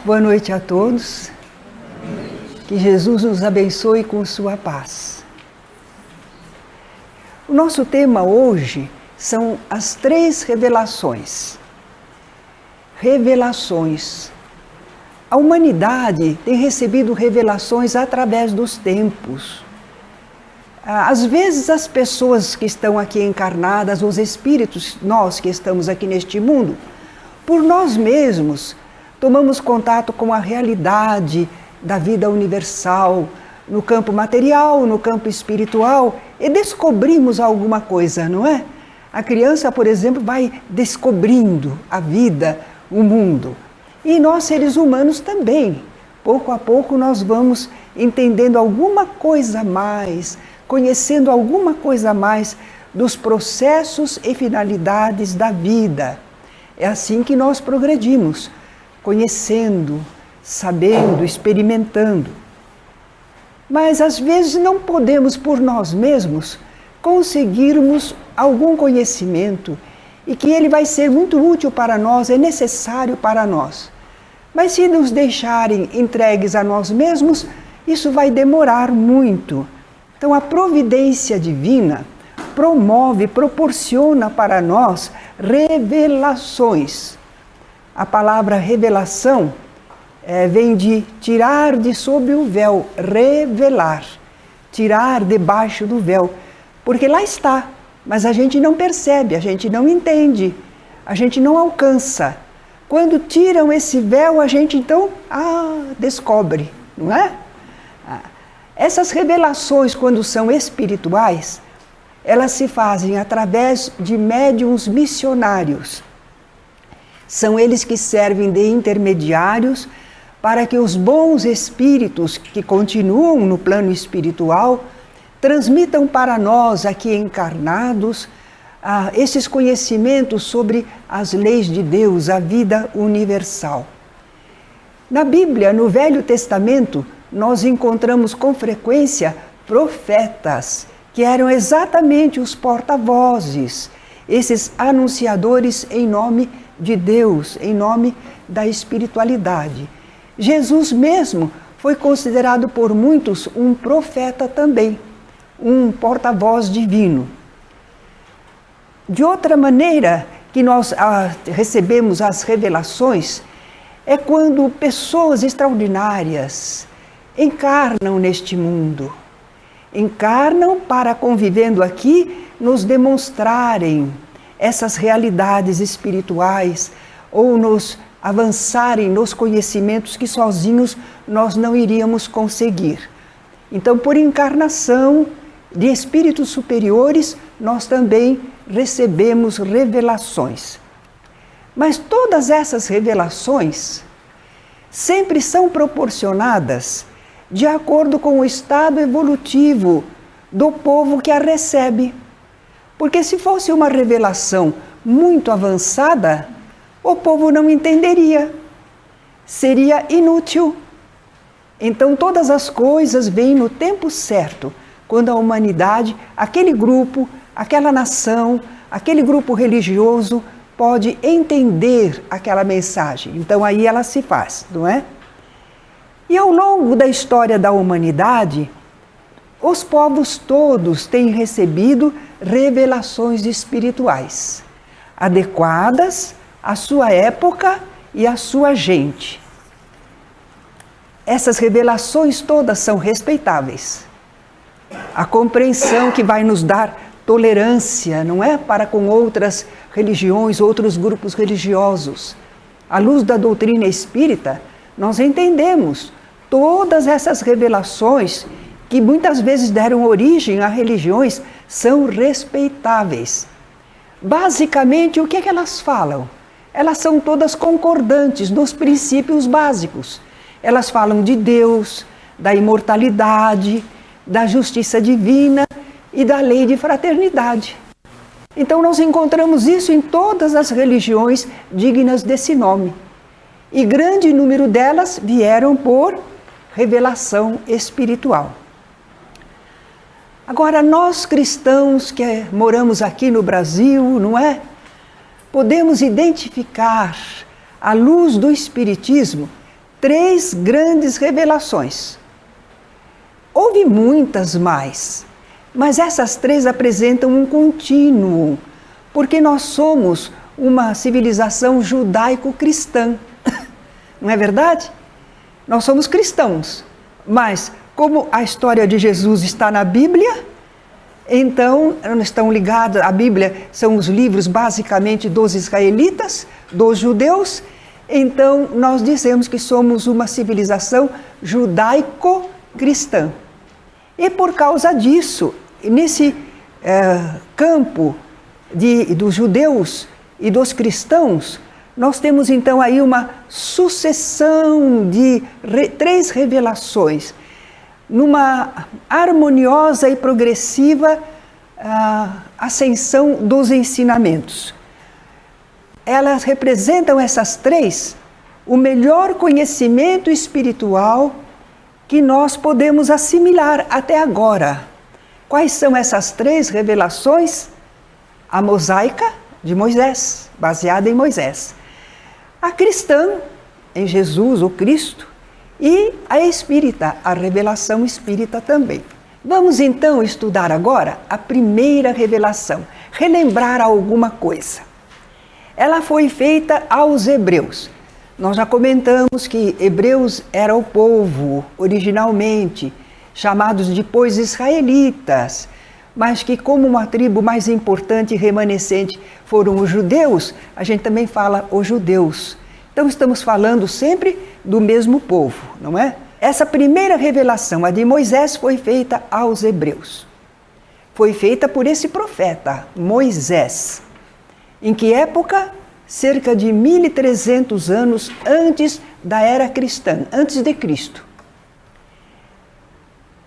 Boa noite a todos. Que Jesus nos abençoe com sua paz. O nosso tema hoje são as 3 revelações. Revelações. A humanidade tem recebido revelações através dos tempos. Às vezes as pessoas que estão aqui encarnadas, os espíritos, nós que estamos aqui neste mundo, por nós mesmos, tomamos contato com a realidade da vida universal, no campo material, no campo espiritual, e descobrimos alguma coisa, não é? A criança, por exemplo, vai descobrindo a vida, o mundo. E nós, seres humanos, também. Pouco a pouco nós vamos entendendo alguma coisa a mais, conhecendo alguma coisa a mais dos processos e finalidades da vida. É assim que nós progredimos, conhecendo, sabendo, experimentando. Mas às vezes não podemos por nós mesmos conseguirmos algum conhecimento e que ele vai ser muito útil para nós, é necessário para nós. Mas se nos deixarem entregues a nós mesmos, isso vai demorar muito. Então a providência divina promove, proporciona para nós revelações. A palavra revelação vem de tirar de sob o véu, revelar, tirar debaixo do véu, porque lá está, mas a gente não percebe, a gente não entende, a gente não alcança. Quando tiram esse véu, a gente então descobre, não é? Essas revelações, quando são espirituais, elas se fazem através de médiuns missionários. São eles que servem de intermediários para que os bons espíritos que continuam no plano espiritual transmitam para nós aqui encarnados esses conhecimentos sobre as leis de Deus, a vida universal. Na Bíblia, no Velho Testamento, nós encontramos com frequência profetas, que eram exatamente os porta-vozes, esses anunciadores em nome de Deus, em nome da espiritualidade. Jesus mesmo foi considerado por muitos um profeta também, um porta-voz divino. De outra maneira que nós recebemos as revelações é quando pessoas extraordinárias encarnam neste mundo. Encarnam para, convivendo aqui, nos demonstrarem essas realidades espirituais ou nos avançarem nos conhecimentos que sozinhos nós não iríamos conseguir. Então, por encarnação de espíritos superiores, nós também recebemos revelações. Mas todas essas revelações sempre são proporcionadas de acordo com o estado evolutivo do povo que a recebe. Porque se fosse uma revelação muito avançada, o povo não entenderia, seria inútil. Então todas as coisas vêm no tempo certo, quando a humanidade, aquele grupo, aquela nação, aquele grupo religioso pode entender aquela mensagem. Então aí ela se faz, não é? E ao longo da história da humanidade, os povos todos têm recebido revelações espirituais, adequadas à sua época e à sua gente. Essas revelações todas são respeitáveis. A compreensão que vai nos dar tolerância, não é? Para com outras religiões, outros grupos religiosos. À luz da doutrina espírita, nós entendemos todas essas revelações que muitas vezes deram origem a religiões são respeitáveis. Basicamente, o que é que elas falam? Elas são todas concordantes nos princípios básicos. Elas falam de Deus, da imortalidade, da justiça divina e da lei de fraternidade. Então nós encontramos isso em todas as religiões dignas desse nome. E grande número delas vieram por revelação espiritual. Agora, nós cristãos que moramos aqui no Brasil, não é? Podemos identificar, à luz do Espiritismo, 3 grandes revelações. Houve muitas mais, mas essas 3 apresentam um contínuo, porque nós somos uma civilização judaico-cristã. Não é verdade? Nós somos cristãos, mas como a história de Jesus está na Bíblia, então estão ligados, a Bíblia são os livros basicamente dos israelitas, dos judeus, então nós dizemos que somos uma civilização judaico-cristã. E por causa disso, nesse campo dos judeus e dos cristãos, nós temos então aí uma sucessão de 3 revelações, numa harmoniosa e progressiva ascensão dos ensinamentos. Elas representam, essas 3, o melhor conhecimento espiritual que nós podemos assimilar até agora. Quais são essas 3 revelações? A mosaica de Moisés, baseada em Moisés. A cristã, em Jesus, o Cristo, e a espírita, a revelação espírita também. Vamos então estudar agora a primeira revelação, relembrar alguma coisa. Ela foi feita aos hebreus. Nós já comentamos que hebreus era o povo, originalmente, chamados depois israelitas, mas que como uma tribo mais importante e remanescente foram os judeus, a gente também fala os judeus. Então estamos falando sempre do mesmo povo, não é? Essa primeira revelação, a de Moisés, foi feita aos hebreus. Foi feita por esse profeta, Moisés. Em que época? Cerca de 1300 anos antes da era cristã, antes de Cristo.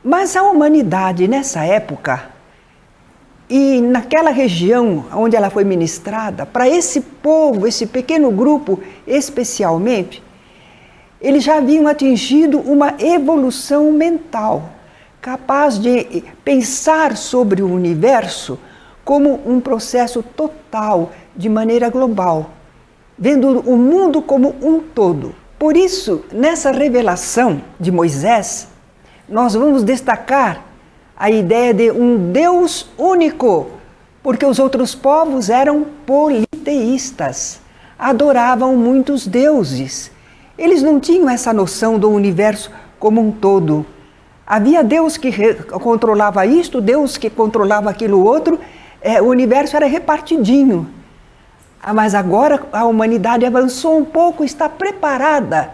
Mas a humanidade nessa época, e naquela região onde ela foi ministrada, para esse povo, esse pequeno grupo especialmente, eles já haviam atingido uma evolução mental, capaz de pensar sobre o universo como um processo total, de maneira global, vendo o mundo como um todo. Por isso, nessa revelação de Moisés, nós vamos destacar a ideia de um Deus único, porque os outros povos eram politeístas, adoravam muitos deuses. Eles não tinham essa noção do universo como um todo. Havia Deus que controlava isto, Deus que controlava aquilo outro, o universo era repartidinho. Mas agora a humanidade avançou um pouco, está preparada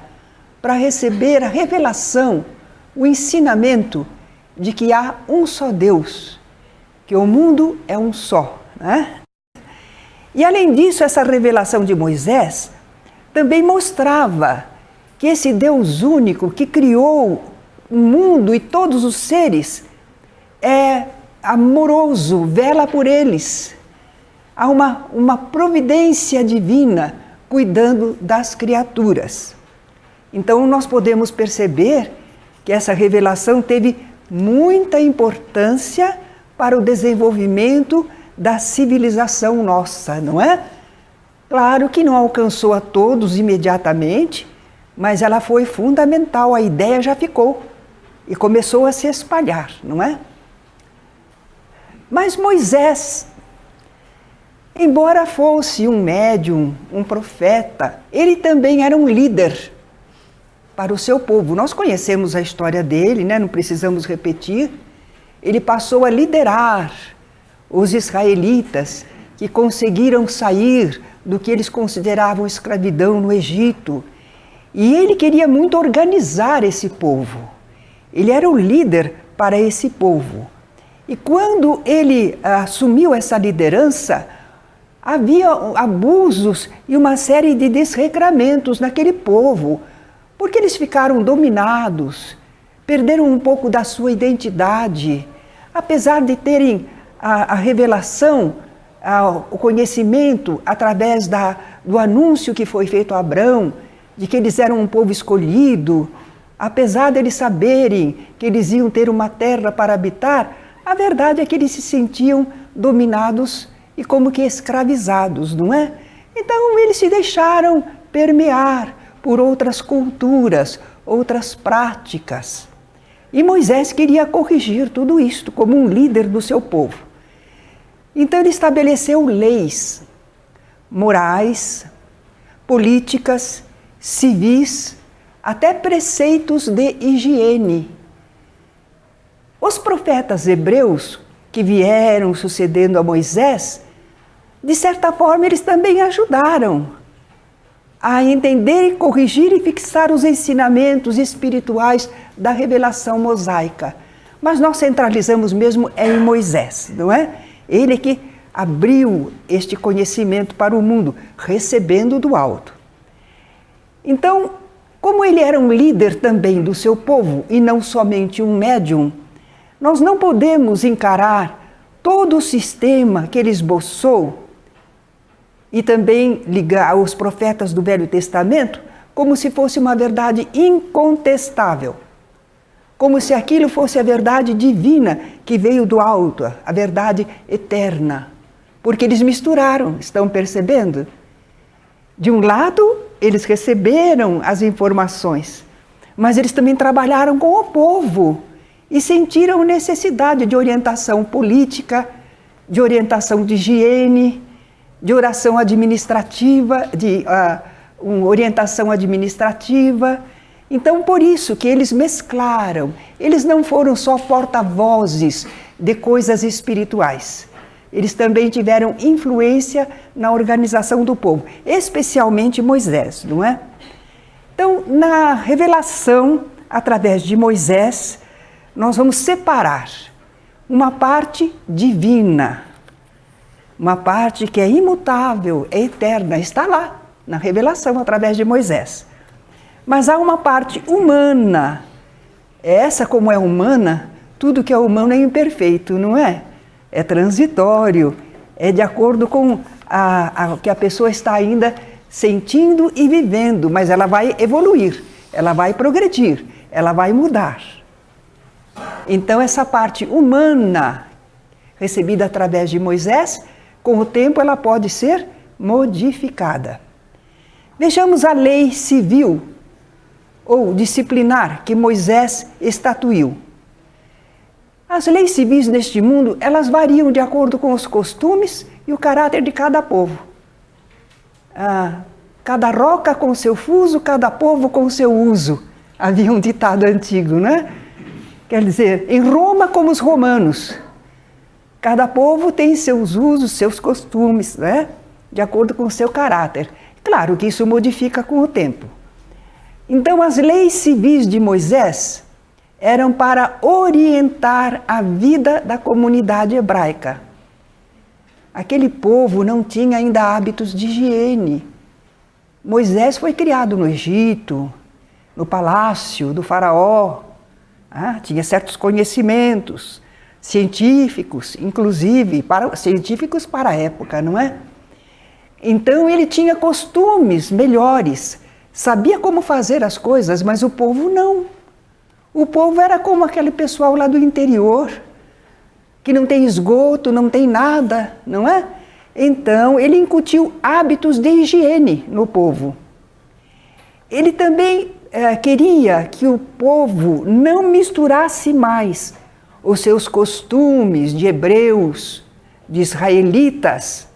para receber a revelação, o ensinamento de que há um só Deus, que o mundo é um só, né? E além disso, essa revelação de Moisés também mostrava que esse Deus único que criou o mundo e todos os seres é amoroso, vela por eles. Há uma providência divina cuidando das criaturas. Então nós podemos perceber que essa revelação teve muita importância para o desenvolvimento da civilização nossa, não é? Claro que não alcançou a todos imediatamente, mas ela foi fundamental, a ideia já ficou e começou a se espalhar, não é? Mas Moisés, embora fosse um médium, um profeta, ele também era um líder para o seu povo. Nós conhecemos a história dele, né? Não precisamos repetir. Ele passou a liderar os israelitas que conseguiram sair do que eles consideravam escravidão no Egito. E ele queria muito organizar esse povo. Ele era o líder para esse povo. E quando ele assumiu essa liderança, havia abusos e uma série de desregramentos naquele povo, porque eles ficaram dominados, perderam um pouco da sua identidade, apesar de terem a revelação, o conhecimento através do anúncio que foi feito a Abrão, de que eles eram um povo escolhido, apesar de eles saberem que eles iam ter uma terra para habitar, a verdade é que eles se sentiam dominados e como que escravizados, não é? Então eles se deixaram permear por outras culturas, outras práticas. E Moisés queria corrigir tudo isto como um líder do seu povo. Então ele estabeleceu leis morais, políticas, civis, até preceitos de higiene. Os profetas hebreus que vieram sucedendo a Moisés, de certa forma eles também ajudaram a entender, corrigir e fixar os ensinamentos espirituais da revelação mosaica. Mas nós centralizamos mesmo em Moisés, não é? Ele que abriu este conhecimento para o mundo, recebendo do alto. Então, como ele era um líder também do seu povo e não somente um médium, nós não podemos encarar todo o sistema que ele esboçou e também ligar aos profetas do Velho Testamento como se fosse uma verdade incontestável, como se aquilo fosse a verdade divina que veio do alto, a verdade eterna. Porque eles misturaram, estão percebendo? De um lado, eles receberam as informações, mas eles também trabalharam com o povo e sentiram necessidade de orientação política, de orientação de higiene, de oração administrativa, de orientação administrativa. Então, por isso que eles mesclaram, eles não foram só porta-vozes de coisas espirituais. Eles também tiveram influência na organização do povo, especialmente Moisés, não é? Então, na revelação, através de Moisés, nós vamos separar uma parte divina, uma parte que é imutável, é eterna, está lá, na revelação, através de Moisés. Mas há uma parte humana. Essa, como é humana, tudo que é humano é imperfeito, não é? É transitório, é de acordo com o que a pessoa está ainda sentindo e vivendo, mas ela vai evoluir, ela vai progredir, ela vai mudar. Então, essa parte humana, recebida através de Moisés, com o tempo ela pode ser modificada. Vejamos a lei civil ou disciplinar que Moisés estatuiu. As leis civis neste mundo, elas variam de acordo com os costumes e o caráter de cada povo. Cada roca com seu fuso, cada povo com seu uso. Havia um ditado antigo, né? Quer dizer, em Roma como os romanos. Cada povo tem seus usos, seus costumes, né? De acordo com o seu caráter. Claro que isso modifica com o tempo. Então, as leis civis de Moisés eram para orientar a vida da comunidade hebraica. Aquele povo não tinha ainda hábitos de higiene. Moisés foi criado no Egito, no palácio do faraó. Tinha certos conhecimentos científicos, inclusive científicos para a época, não é? Então ele tinha costumes melhores, sabia como fazer as coisas, mas o povo não. O povo era como aquele pessoal lá do interior, que não tem esgoto, não tem nada, não é? Então, ele incutiu hábitos de higiene no povo. Ele também queria que o povo não misturasse mais os seus costumes de hebreus, de israelitas,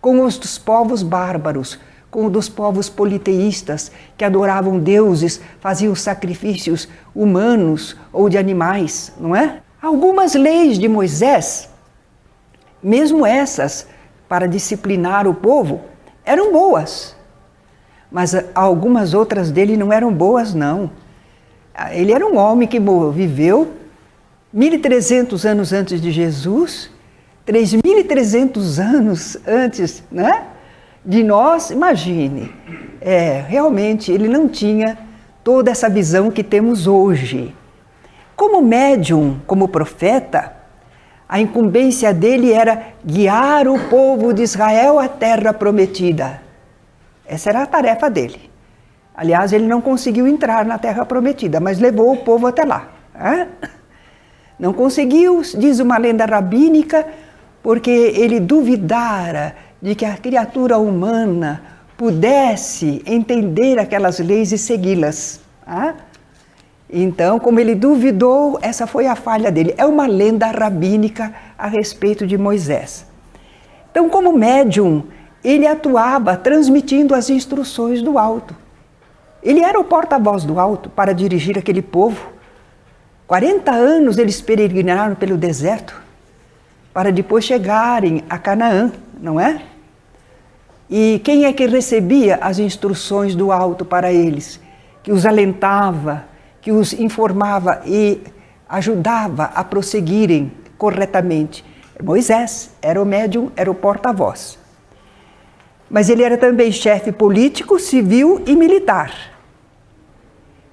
com os dos povos bárbaros, com os dos povos politeístas, que adoravam deuses, faziam sacrifícios humanos ou de animais, não é? Algumas leis de Moisés, mesmo essas, para disciplinar o povo, eram boas. Mas algumas outras dele não eram boas, não. Ele era um homem que viveu 1.300 anos antes de Jesus, 3.300 anos antes, né, de nós. Imagine, realmente ele não tinha toda essa visão que temos hoje. Como médium, como profeta, a incumbência dele era guiar o povo de Israel à terra prometida. Essa era a tarefa dele. Aliás, ele não conseguiu entrar na terra prometida, mas levou o povo até lá. Não conseguiu, diz uma lenda rabínica, porque ele duvidara de que a criatura humana pudesse entender aquelas leis e segui-las. Ah? Então, como ele duvidou, essa foi a falha dele. É uma lenda rabínica a respeito de Moisés. Então, como médium, ele atuava transmitindo as instruções do alto. Ele era o porta-voz do alto para dirigir aquele povo. 40 anos eles peregrinaram pelo deserto para depois chegarem a Canaã, não é? E quem é que recebia as instruções do alto para eles? Que os alentava, que os informava e ajudava a prosseguirem corretamente. Moisés era o médium, era o porta-voz. Mas ele era também chefe político, civil e militar.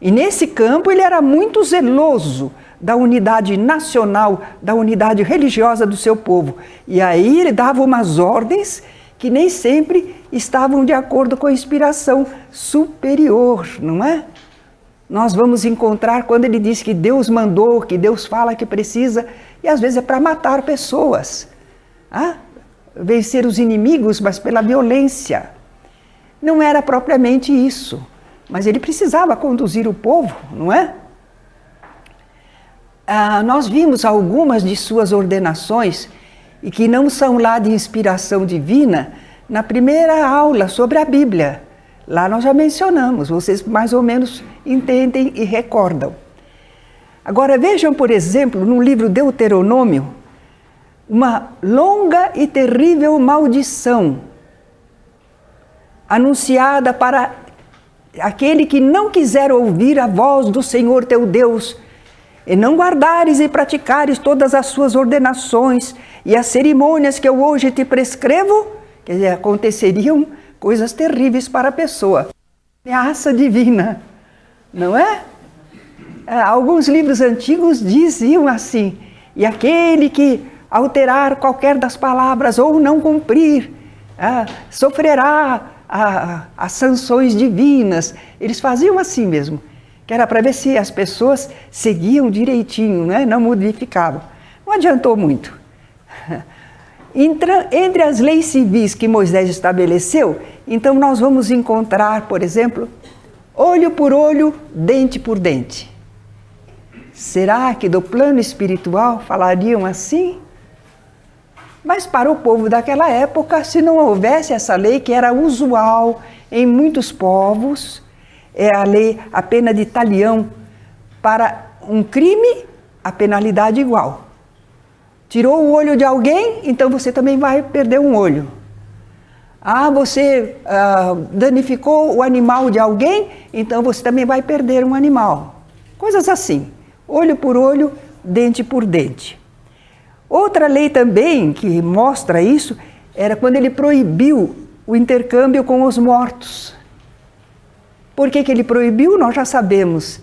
E nesse campo ele era muito zeloso da unidade nacional, da unidade religiosa do seu povo. E aí ele dava umas ordens que nem sempre estavam de acordo com a inspiração superior, não é? Nós vamos encontrar quando ele diz que Deus mandou, que Deus fala que precisa, e às vezes é para matar pessoas. Vencer os inimigos, mas pela violência. Não era propriamente isso, mas ele precisava conduzir o povo, não é? Nós vimos algumas de suas ordenações, e que não são lá de inspiração divina, na primeira aula sobre a Bíblia. Lá nós já mencionamos, vocês mais ou menos entendem e recordam. Agora vejam, por exemplo, no livro Deuteronômio, uma longa e terrível maldição anunciada para aquele que não quiser ouvir a voz do Senhor teu Deus, e não guardares e praticares todas as suas ordenações e as cerimônias que eu hoje te prescrevo, quer dizer, aconteceriam coisas terríveis para a pessoa. Ameaça divina, não é? Alguns livros antigos diziam assim: e aquele que alterar qualquer das palavras ou não cumprir, sofrerá as sanções divinas. Eles faziam assim mesmo, que era para ver se as pessoas seguiam direitinho, né? Não modificavam. Não adiantou muito. Entre as leis civis que Moisés estabeleceu, então nós vamos encontrar, por exemplo, olho por olho, dente por dente. Será que do plano espiritual falariam assim? Mas para o povo daquela época, se não houvesse essa lei que era usual em muitos povos, é a lei, a pena de talião, para um crime, a penalidade igual. Tirou o olho de alguém, então você também vai perder um olho. Você danificou o animal de alguém, então você também vai perder um animal. Coisas assim, olho por olho, dente por dente. Outra lei também que mostra isso, era quando ele proibiu o intercâmbio com os mortos. Por que ele proibiu? Nós já sabemos.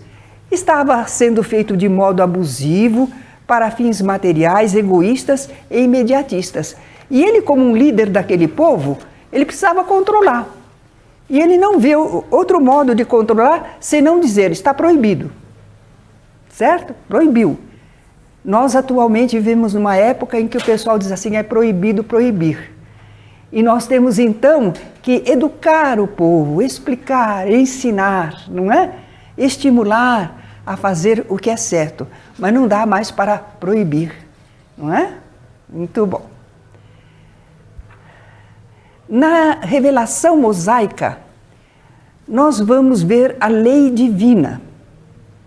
Estava sendo feito de modo abusivo, para fins materiais, egoístas e imediatistas. E ele, como um líder daquele povo, ele precisava controlar. E ele não vê outro modo de controlar senão dizer: está proibido. Certo? Proibiu. Nós atualmente vivemos numa época em que o pessoal diz assim: é proibido proibir. E nós temos então que educar o povo, explicar, ensinar, não é? Estimular a fazer o que é certo, mas não dá mais para proibir, não é? Muito bom. Na revelação mosaica, nós vamos ver a lei divina.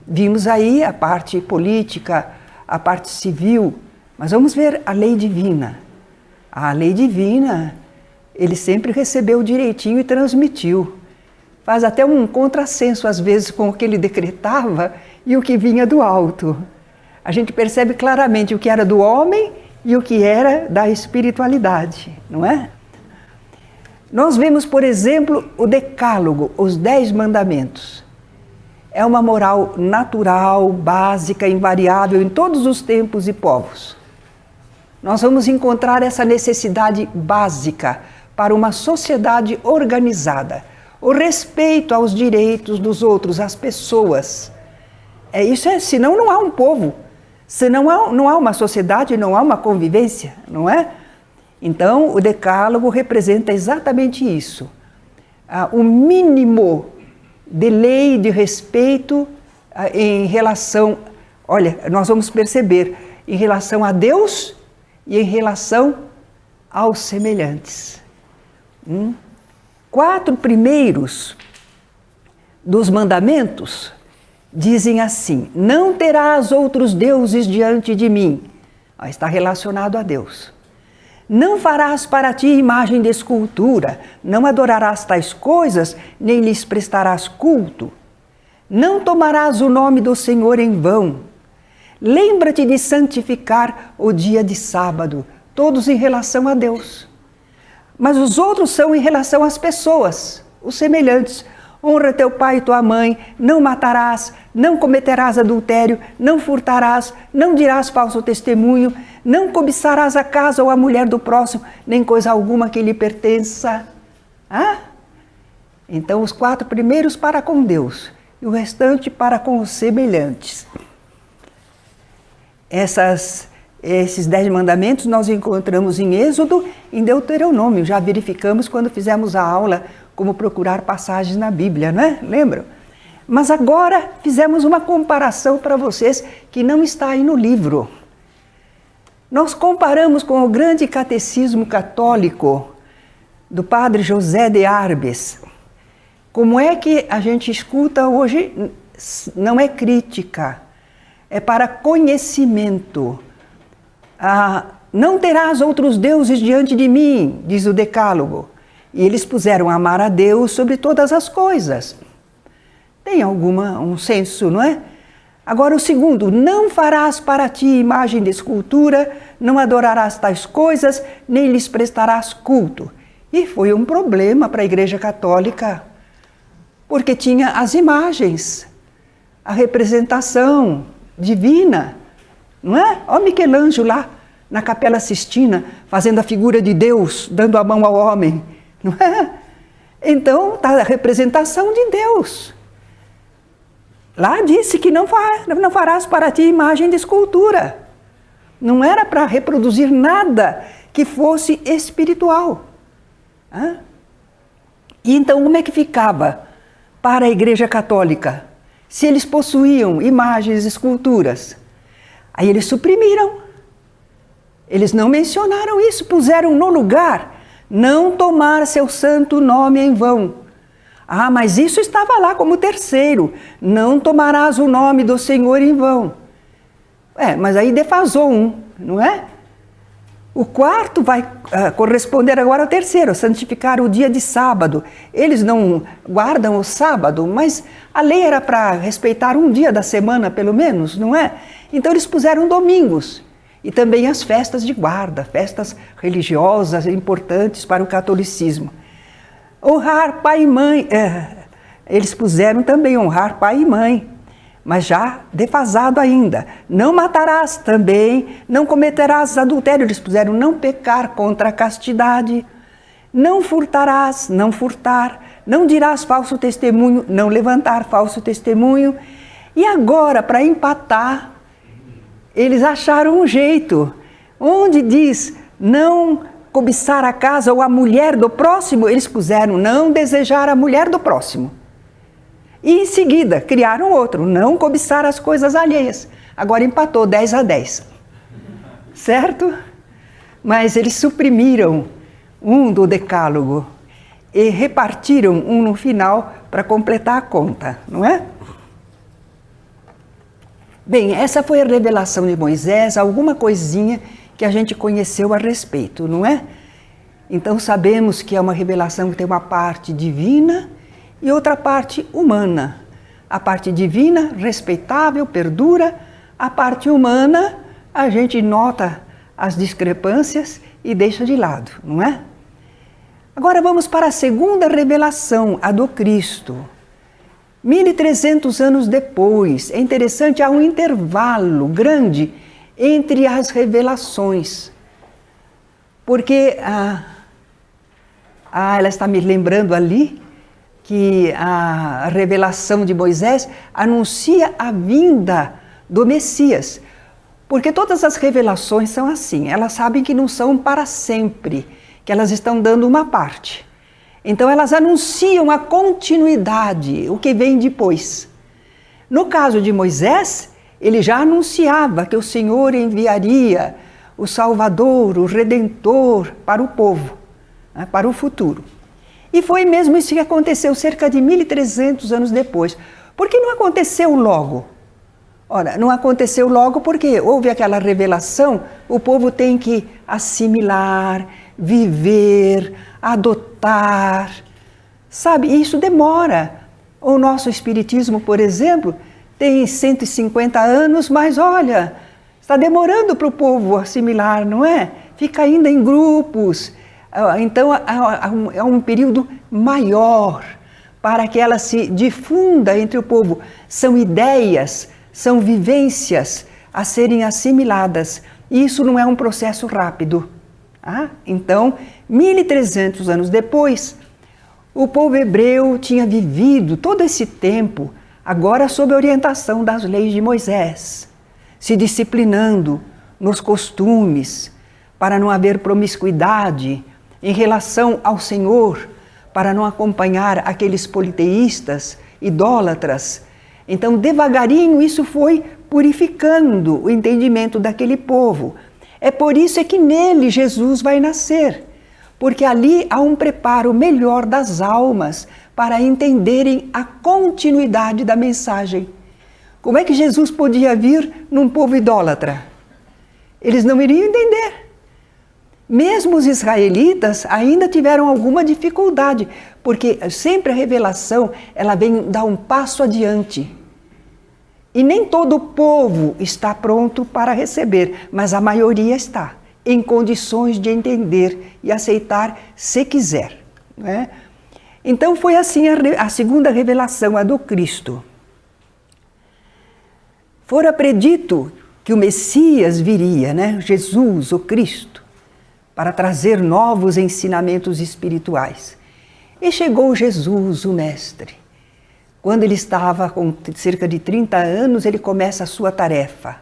Vimos aí a parte política, a parte civil, mas vamos ver a lei divina. A lei divina, ele sempre recebeu direitinho e transmitiu. Faz até um contrassenso, às vezes, com o que ele decretava e o que vinha do alto. A gente percebe claramente o que era do homem e o que era da espiritualidade, não é? Nós vemos, por exemplo, o Decálogo, os 10 mandamentos. É uma moral natural, básica, invariável em todos os tempos e povos. Nós vamos encontrar essa necessidade básica para uma sociedade organizada. O respeito aos direitos dos outros, às pessoas. Senão não há um povo, senão não há uma sociedade, não há uma convivência, não é? Então, o Decálogo representa exatamente isso. o mínimo de lei, de respeito em relação, olha, nós vamos perceber, em relação a Deus e em relação aos semelhantes. 4 primeiros dos mandamentos dizem assim: não terás outros deuses diante de mim. Está relacionado a Deus. Não farás para ti imagem de escultura, não adorarás tais coisas, nem lhes prestarás culto. Não tomarás o nome do Senhor em vão. Lembra-te de santificar o dia de sábado, todos em relação a Deus. Mas os outros são em relação às pessoas, os semelhantes. Honra teu pai e tua mãe, não matarás, não cometerás adultério, não furtarás, não dirás falso testemunho, não cobiçarás a casa ou a mulher do próximo, nem coisa alguma que lhe pertença. Então os 4 primeiros para com Deus e o restante para com os semelhantes. Esses 10 mandamentos nós encontramos em Êxodo, em Deuteronômio. Já verificamos quando fizemos a aula como procurar passagens na Bíblia, não é? Lembram? Mas agora fizemos uma comparação para vocês que não está aí no livro. Nós comparamos com o grande catecismo católico do padre José de Arbes. Como é que a gente escuta hoje? Não é crítica, é para conhecimento. Não terás outros deuses diante de mim, diz o Decálogo. E eles puseram amar a Deus sobre todas as coisas. Tem um senso, não é? Agora o segundo: não farás para ti imagem de escultura, não adorarás tais coisas, nem lhes prestarás culto. E foi um problema para a Igreja Católica, porque tinha as imagens, a representação divina, não é? Olha Michelangelo lá na Capela Sistina, fazendo a figura de Deus, dando a mão ao homem, não é? Então, está a representação de Deus. Lá disse que não farás para ti imagem de escultura. Não era para reproduzir nada que fosse espiritual. E então, como é que ficava para a Igreja Católica? Se eles possuíam imagens, esculturas, aí eles suprimiram. Eles não mencionaram isso, puseram no lugar: não tomar seu santo nome em vão. Mas isso estava lá como terceiro: não tomarás o nome do Senhor em vão. Mas aí defasou um, não é? O quarto vai corresponder agora ao terceiro: santificar o dia de sábado. Eles não guardam o sábado, mas a lei era para respeitar um dia da semana, pelo menos, não é? Então eles puseram domingos. E também as festas de guarda, festas religiosas importantes para o catolicismo. Honrar pai e mãe, eles puseram também honrar pai e mãe, mas já defasado ainda. Não matarás também, não cometerás adultério, eles puseram não pecar contra a castidade. Não furtarás, não furtar, não dirás falso testemunho, não levantar falso testemunho. E agora, para empatar, eles acharam um jeito, onde diz não cobiçar a casa ou a mulher do próximo, eles puseram não desejar a mulher do próximo. E em seguida criaram outro, não cobiçar as coisas alheias. Agora empatou 10-10, certo? Mas eles suprimiram um do Decálogo e repartiram um no final para completar a conta, não é? Bem, essa foi a revelação de Moisés, alguma coisinha que a gente conheceu a respeito, não é? Então sabemos que é uma revelação que tem uma parte divina e outra parte humana. A parte divina, respeitável, perdura. A parte humana, a gente nota as discrepâncias e deixa de lado, não é? Agora vamos para a segunda revelação, a do Cristo. 1300 anos depois, é interessante, há um intervalo grande entre as revelações. Porque ela está me lembrando ali que a revelação de Moisés anuncia a vinda do Messias. Porque todas as revelações são assim, elas sabem que não são para sempre, que elas estão dando uma parte. Então elas anunciam a continuidade, o que vem depois. No caso de Moisés, ele já anunciava que o Senhor enviaria o Salvador, o Redentor para o povo, né, para o futuro. E foi mesmo isso que aconteceu cerca de 1.300 anos depois. Por que não aconteceu logo? Ora, não aconteceu logo porque houve aquela revelação, o povo tem que assimilar, viver, adotar. Sabe, isso demora. O nosso espiritismo, por exemplo, tem 150 anos, mas olha, está demorando para o povo assimilar, não é? Fica ainda em grupos. Então, é um período maior para que ela se difunda entre o povo. São ideias, são vivências a serem assimiladas. E isso não é um processo rápido. Então, 1.300 anos depois, o povo hebreu tinha vivido todo esse tempo, agora sob a orientação das leis de Moisés, se disciplinando nos costumes, para não haver promiscuidade em relação ao Senhor, para não acompanhar aqueles politeístas, idólatras. Então, devagarinho, isso foi purificando o entendimento daquele povo. É por isso que nele Jesus vai nascer, porque ali há um preparo melhor das almas para entenderem a continuidade da mensagem. Como é que Jesus podia vir num povo idólatra? Eles não iriam entender. Mesmo os israelitas ainda tiveram alguma dificuldade, porque sempre a revelação ela vem dar um passo adiante. E nem todo o povo está pronto para receber, mas a maioria está em condições de entender e aceitar se quiser. Né? Então foi assim a segunda revelação, a do Cristo. Fora predito que o Messias viria, né? Jesus, o Cristo, para trazer novos ensinamentos espirituais. E chegou Jesus, o Mestre. Quando ele estava com cerca de 30 anos, ele começa a sua tarefa.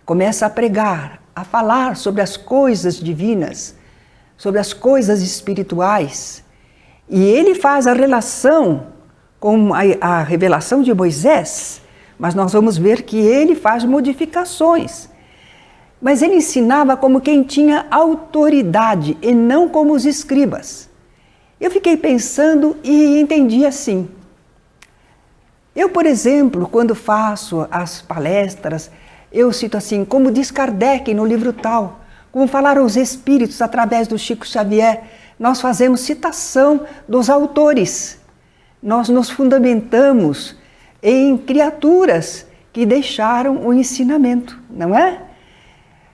Começa a pregar, a falar sobre as coisas divinas, sobre as coisas espirituais. E ele faz a relação com a revelação de Moisés, mas nós vamos ver que ele faz modificações. Mas ele ensinava como quem tinha autoridade e não como os escribas. Eu fiquei pensando e entendi assim. Eu, por exemplo, quando faço as palestras, eu cito assim, como diz Kardec no livro tal, como falaram os espíritos através do Chico Xavier, nós fazemos citação dos autores. Nós nos fundamentamos em criaturas que deixaram o ensinamento, não é?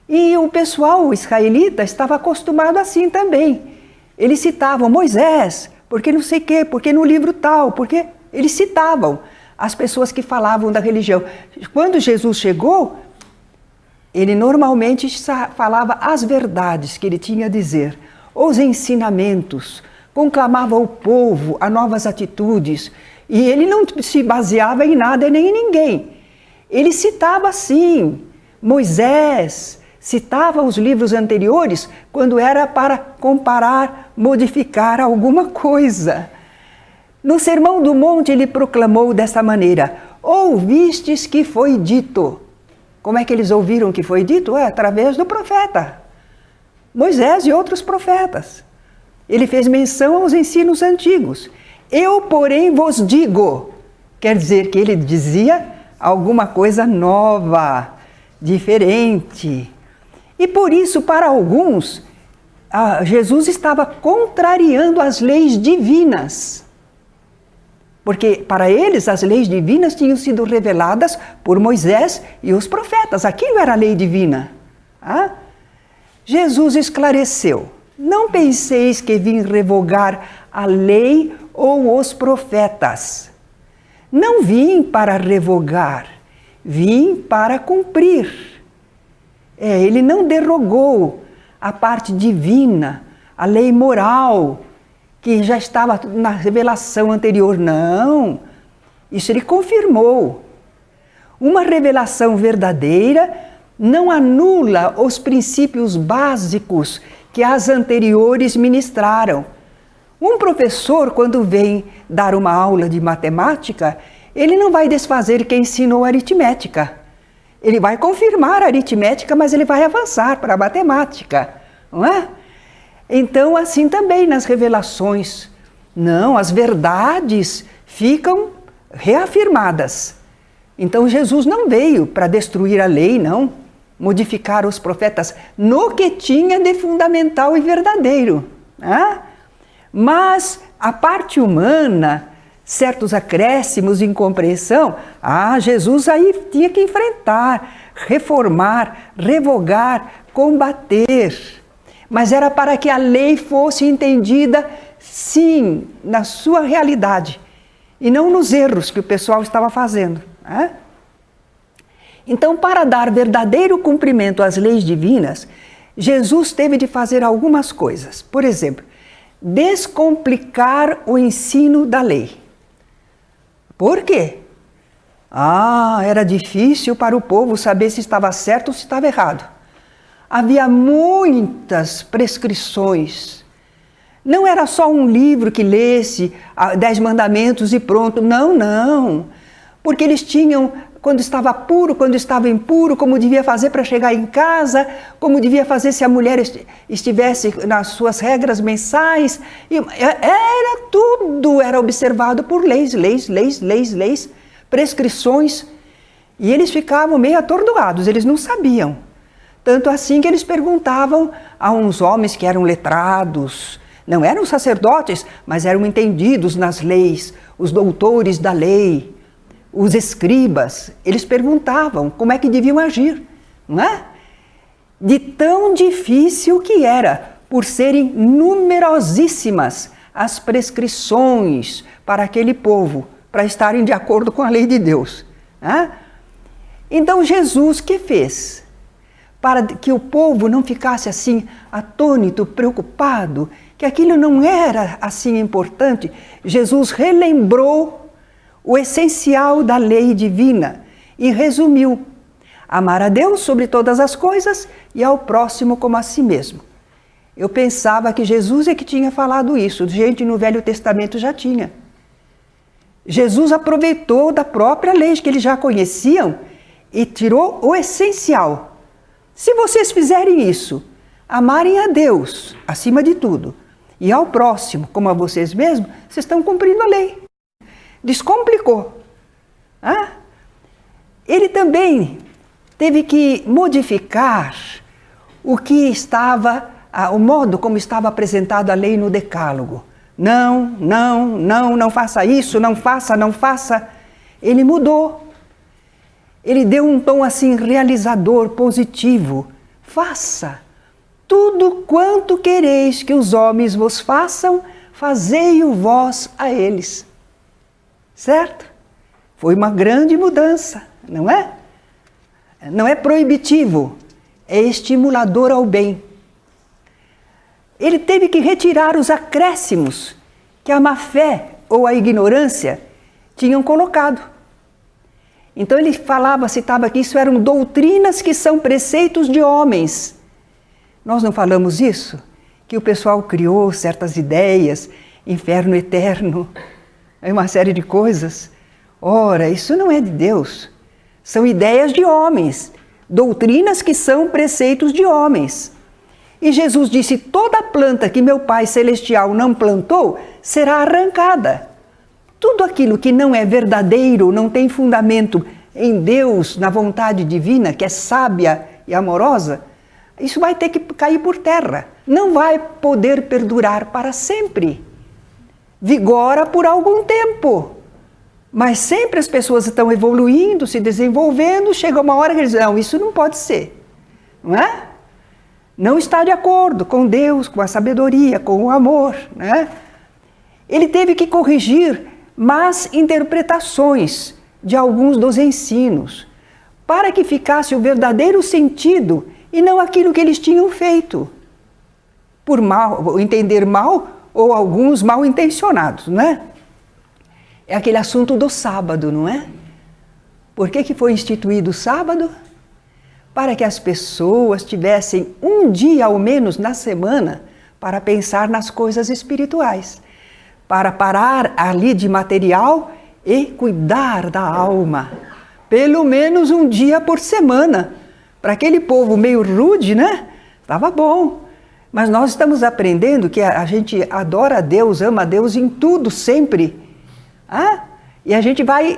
E o pessoal israelita estava acostumado assim também. Eles citavam Moisés, porque não sei o quê, porque no livro tal, porque eles citavam as pessoas que falavam da religião. Quando Jesus chegou, ele normalmente falava as verdades que ele tinha a dizer, os ensinamentos, conclamava o povo a novas atitudes, e ele não se baseava em nada nem em ninguém. Ele citava sim, Moisés, citava os livros anteriores quando era para comparar, modificar alguma coisa. No Sermão do Monte ele proclamou dessa maneira, ouvistes que foi dito. Como é que eles ouviram que foi dito? Através do profeta, Moisés e outros profetas. Ele fez menção aos ensinos antigos. Eu, porém, vos digo. Quer dizer que ele dizia alguma coisa nova, diferente. E por isso, para alguns, Jesus estava contrariando as leis divinas. Porque para eles as leis divinas tinham sido reveladas por Moisés e os profetas. Aquilo era a lei divina. Jesus esclareceu. Não penseis que vim revogar a lei ou os profetas. Não vim para revogar, vim para cumprir. Ele não derrogou a parte divina, a lei moral, que já estava na revelação anterior. Não, isso ele confirmou. Uma revelação verdadeira não anula os princípios básicos que as anteriores ministraram. Um professor, quando vem dar uma aula de matemática, ele não vai desfazer quem ensinou aritmética. Ele vai confirmar a aritmética, mas ele vai avançar para a matemática, não é? Então, assim também nas revelações. Não, as verdades ficam reafirmadas. Então, Jesus não veio para destruir a lei, não. Modificar os profetas no que tinha de fundamental e verdadeiro. Né? Mas a parte humana, certos acréscimos de incompreensão, Jesus aí tinha que enfrentar, reformar, revogar, combater. Mas era para que a lei fosse entendida, sim, na sua realidade, e não nos erros que o pessoal estava fazendo. Né? Então, para dar verdadeiro cumprimento às leis divinas, Jesus teve de fazer algumas coisas. Por exemplo, descomplicar o ensino da lei. Por quê? Era difícil para o povo saber se estava certo ou se estava errado. Havia muitas prescrições. Não era só um livro que lesse 10 mandamentos e pronto. Não, não. Porque eles tinham, quando estava puro, quando estava impuro, como devia fazer para chegar em casa, como devia fazer se a mulher estivesse nas suas regras mensais. Tudo era observado por leis, prescrições. E eles ficavam meio atordoados, eles não sabiam. Tanto assim que eles perguntavam a uns homens que eram letrados, não eram sacerdotes, mas eram entendidos nas leis, os doutores da lei, os escribas. Eles perguntavam como é que deviam agir, não é? De tão difícil que era, por serem numerosíssimas as prescrições para aquele povo, para estarem de acordo com a lei de Deus. Né? Então Jesus, que fez? Para que o povo não ficasse assim atônito, preocupado, que aquilo não era assim importante, Jesus relembrou o essencial da lei divina e resumiu: amar a Deus sobre todas as coisas e ao próximo como a si mesmo. Eu pensava que Jesus é que tinha falado isso, gente no Velho Testamento já tinha. Jesus aproveitou da própria lei que eles já conheciam e tirou o essencial. Se vocês fizerem isso, amarem a Deus acima de tudo e ao próximo como a vocês mesmos, vocês estão cumprindo a lei. Descomplicou. Ele também teve que modificar o que estava, o modo como estava apresentado a lei no Decálogo. Não faça isso, não faça. Ele mudou. Ele deu um tom assim realizador, positivo. Faça tudo quanto quereis que os homens vos façam, fazei-o vós a eles. Certo? Foi uma grande mudança, não é? Não é proibitivo, é estimulador ao bem. Ele teve que retirar os acréscimos que a má-fé ou a ignorância tinham colocado. Então ele citava que isso eram doutrinas que são preceitos de homens. Nós não falamos isso? Que o pessoal criou certas ideias, inferno eterno, uma série de coisas. Ora, isso não é de Deus. São ideias de homens, doutrinas que são preceitos de homens. E Jesus disse: toda planta que meu Pai Celestial não plantou será arrancada. Tudo aquilo que não é verdadeiro, não tem fundamento em Deus, na vontade divina, que é sábia e amorosa, isso vai ter que cair por terra. Não vai poder perdurar para sempre. Vigora por algum tempo. Mas sempre as pessoas estão evoluindo, se desenvolvendo, chega uma hora que eles dizem: não, isso não pode ser. Não é? Não está de acordo com Deus, com a sabedoria, com o amor. Né? Ele teve que corrigir más interpretações de alguns dos ensinos, para que ficasse o verdadeiro sentido e não aquilo que eles tinham feito, por entender mal ou alguns mal intencionados, não é? É aquele assunto do sábado, não é? Por que foi instituído o sábado? Para que as pessoas tivessem um dia ao menos na semana para pensar nas coisas espirituais. para parar ali de material e cuidar da alma. Pelo menos um dia por semana. Para aquele povo meio rude, né? Estava bom. Mas nós estamos aprendendo que a gente adora a Deus, ama a Deus em tudo, sempre. E a gente vai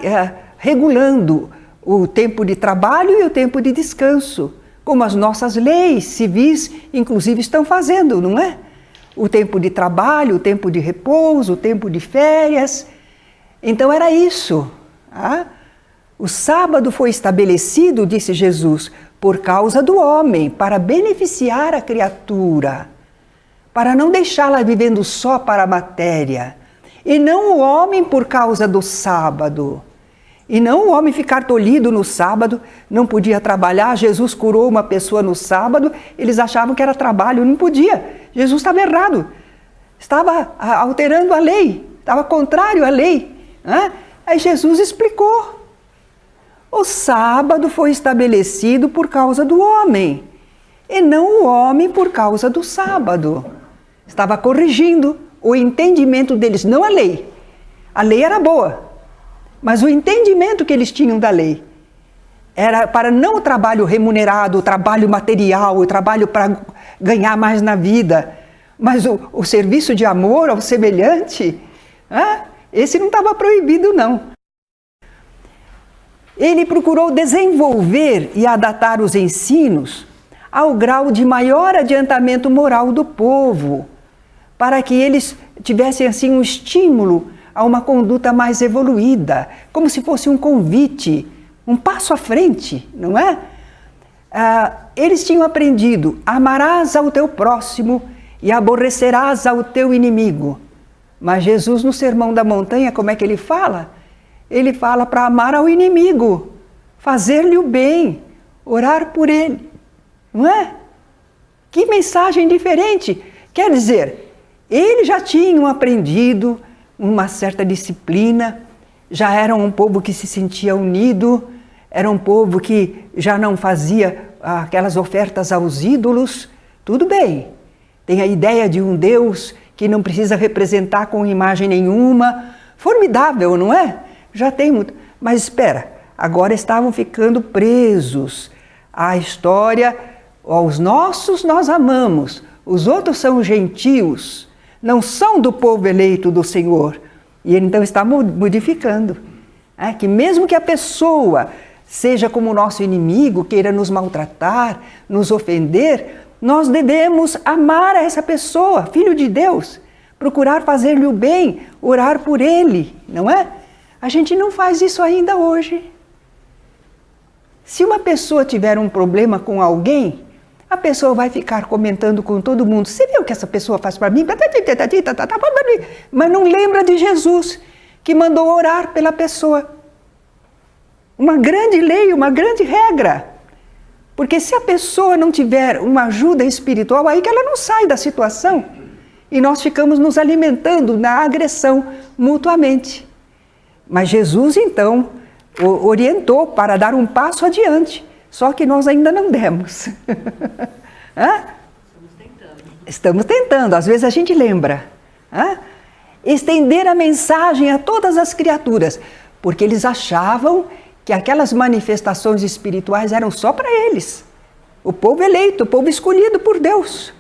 regulando o tempo de trabalho e o tempo de descanso, como as nossas leis civis, inclusive, estão fazendo, não é? O tempo de trabalho, o tempo de repouso, o tempo de férias. Então era isso. O sábado foi estabelecido, disse Jesus, por causa do homem, para beneficiar a criatura, para não deixá-la vivendo só para a matéria, e não o homem por causa do sábado. E não o homem ficar tolhido no sábado, não podia trabalhar. Jesus curou uma pessoa no sábado, eles achavam que era trabalho, não podia. Jesus estava errado, estava alterando a lei, estava contrário à lei. Aí Jesus explicou. O sábado foi estabelecido por causa do homem, e não o homem por causa do sábado. Estava corrigindo o entendimento deles, não a lei. A lei era boa, mas o entendimento que eles tinham da lei era para não o trabalho remunerado, o trabalho material, o trabalho para ganhar mais na vida, mas o serviço de amor ao semelhante, esse não estava proibido, não. Ele procurou desenvolver e adaptar os ensinos ao grau de maior adiantamento moral do povo, para que eles tivessem assim um estímulo a uma conduta mais evoluída, como se fosse um convite, um passo à frente, não é? Eles tinham aprendido: amarás ao teu próximo e aborrecerás ao teu inimigo. Mas Jesus, no Sermão da Montanha, como é que ele fala? Ele fala para amar ao inimigo, fazer-lhe o bem, orar por ele, não é? Que mensagem diferente! Quer dizer, eles já tinham aprendido uma certa disciplina, já eram um povo que se sentia unido, era um povo que já não fazia aquelas ofertas aos ídolos. Tudo bem, tem a ideia de um Deus que não precisa representar com imagem nenhuma, formidável, não é? Já tem muito, mas espera, agora estavam ficando presos à história, aos nossos nós amamos, os outros são gentios, não são do povo eleito do Senhor. E ele então está modificando, que mesmo que a pessoa seja como o nosso inimigo, queira nos maltratar, nos ofender, nós devemos amar essa pessoa, filho de Deus, procurar fazer-lhe o bem, orar por ele, não é? A gente não faz isso ainda hoje. Se uma pessoa tiver um problema com alguém, a pessoa vai ficar comentando com todo mundo: você viu o que essa pessoa faz para mim? Mas não lembra de Jesus, que mandou orar pela pessoa. Uma grande lei, uma grande regra. Porque se a pessoa não tiver uma ajuda espiritual, aí que ela não sai da situação. E nós ficamos nos alimentando na agressão mutuamente. Mas Jesus, então, orientou para dar um passo adiante, só que nós ainda não demos. Estamos tentando, às vezes a gente lembra. Estender a mensagem a todas as criaturas, porque eles achavam que aquelas manifestações espirituais eram só para eles. O povo eleito, o povo escolhido por Deus.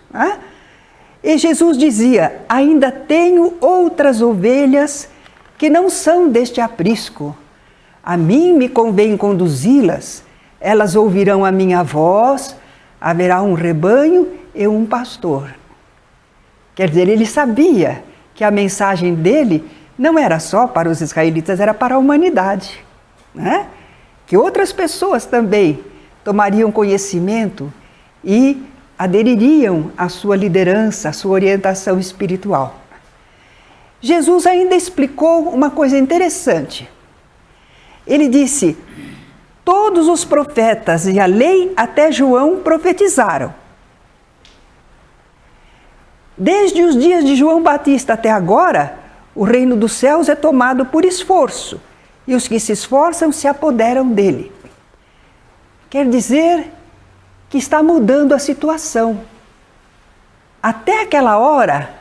E Jesus dizia: ainda tenho outras ovelhas que não são deste aprisco. A mim me convém conduzi-las, elas ouvirão a minha voz, haverá um rebanho e um pastor. Quer dizer, ele sabia que a mensagem dele não era só para os israelitas, era para a humanidade, né? Que outras pessoas também tomariam conhecimento e adeririam à sua liderança, à sua orientação espiritual. Jesus ainda explicou uma coisa interessante. Ele disse: todos os profetas e a lei até João profetizaram. Desde os dias de João Batista até agora, o reino dos céus é tomado por esforço, e os que se esforçam se apoderam dele. Quer dizer que está mudando a situação. Até aquela hora,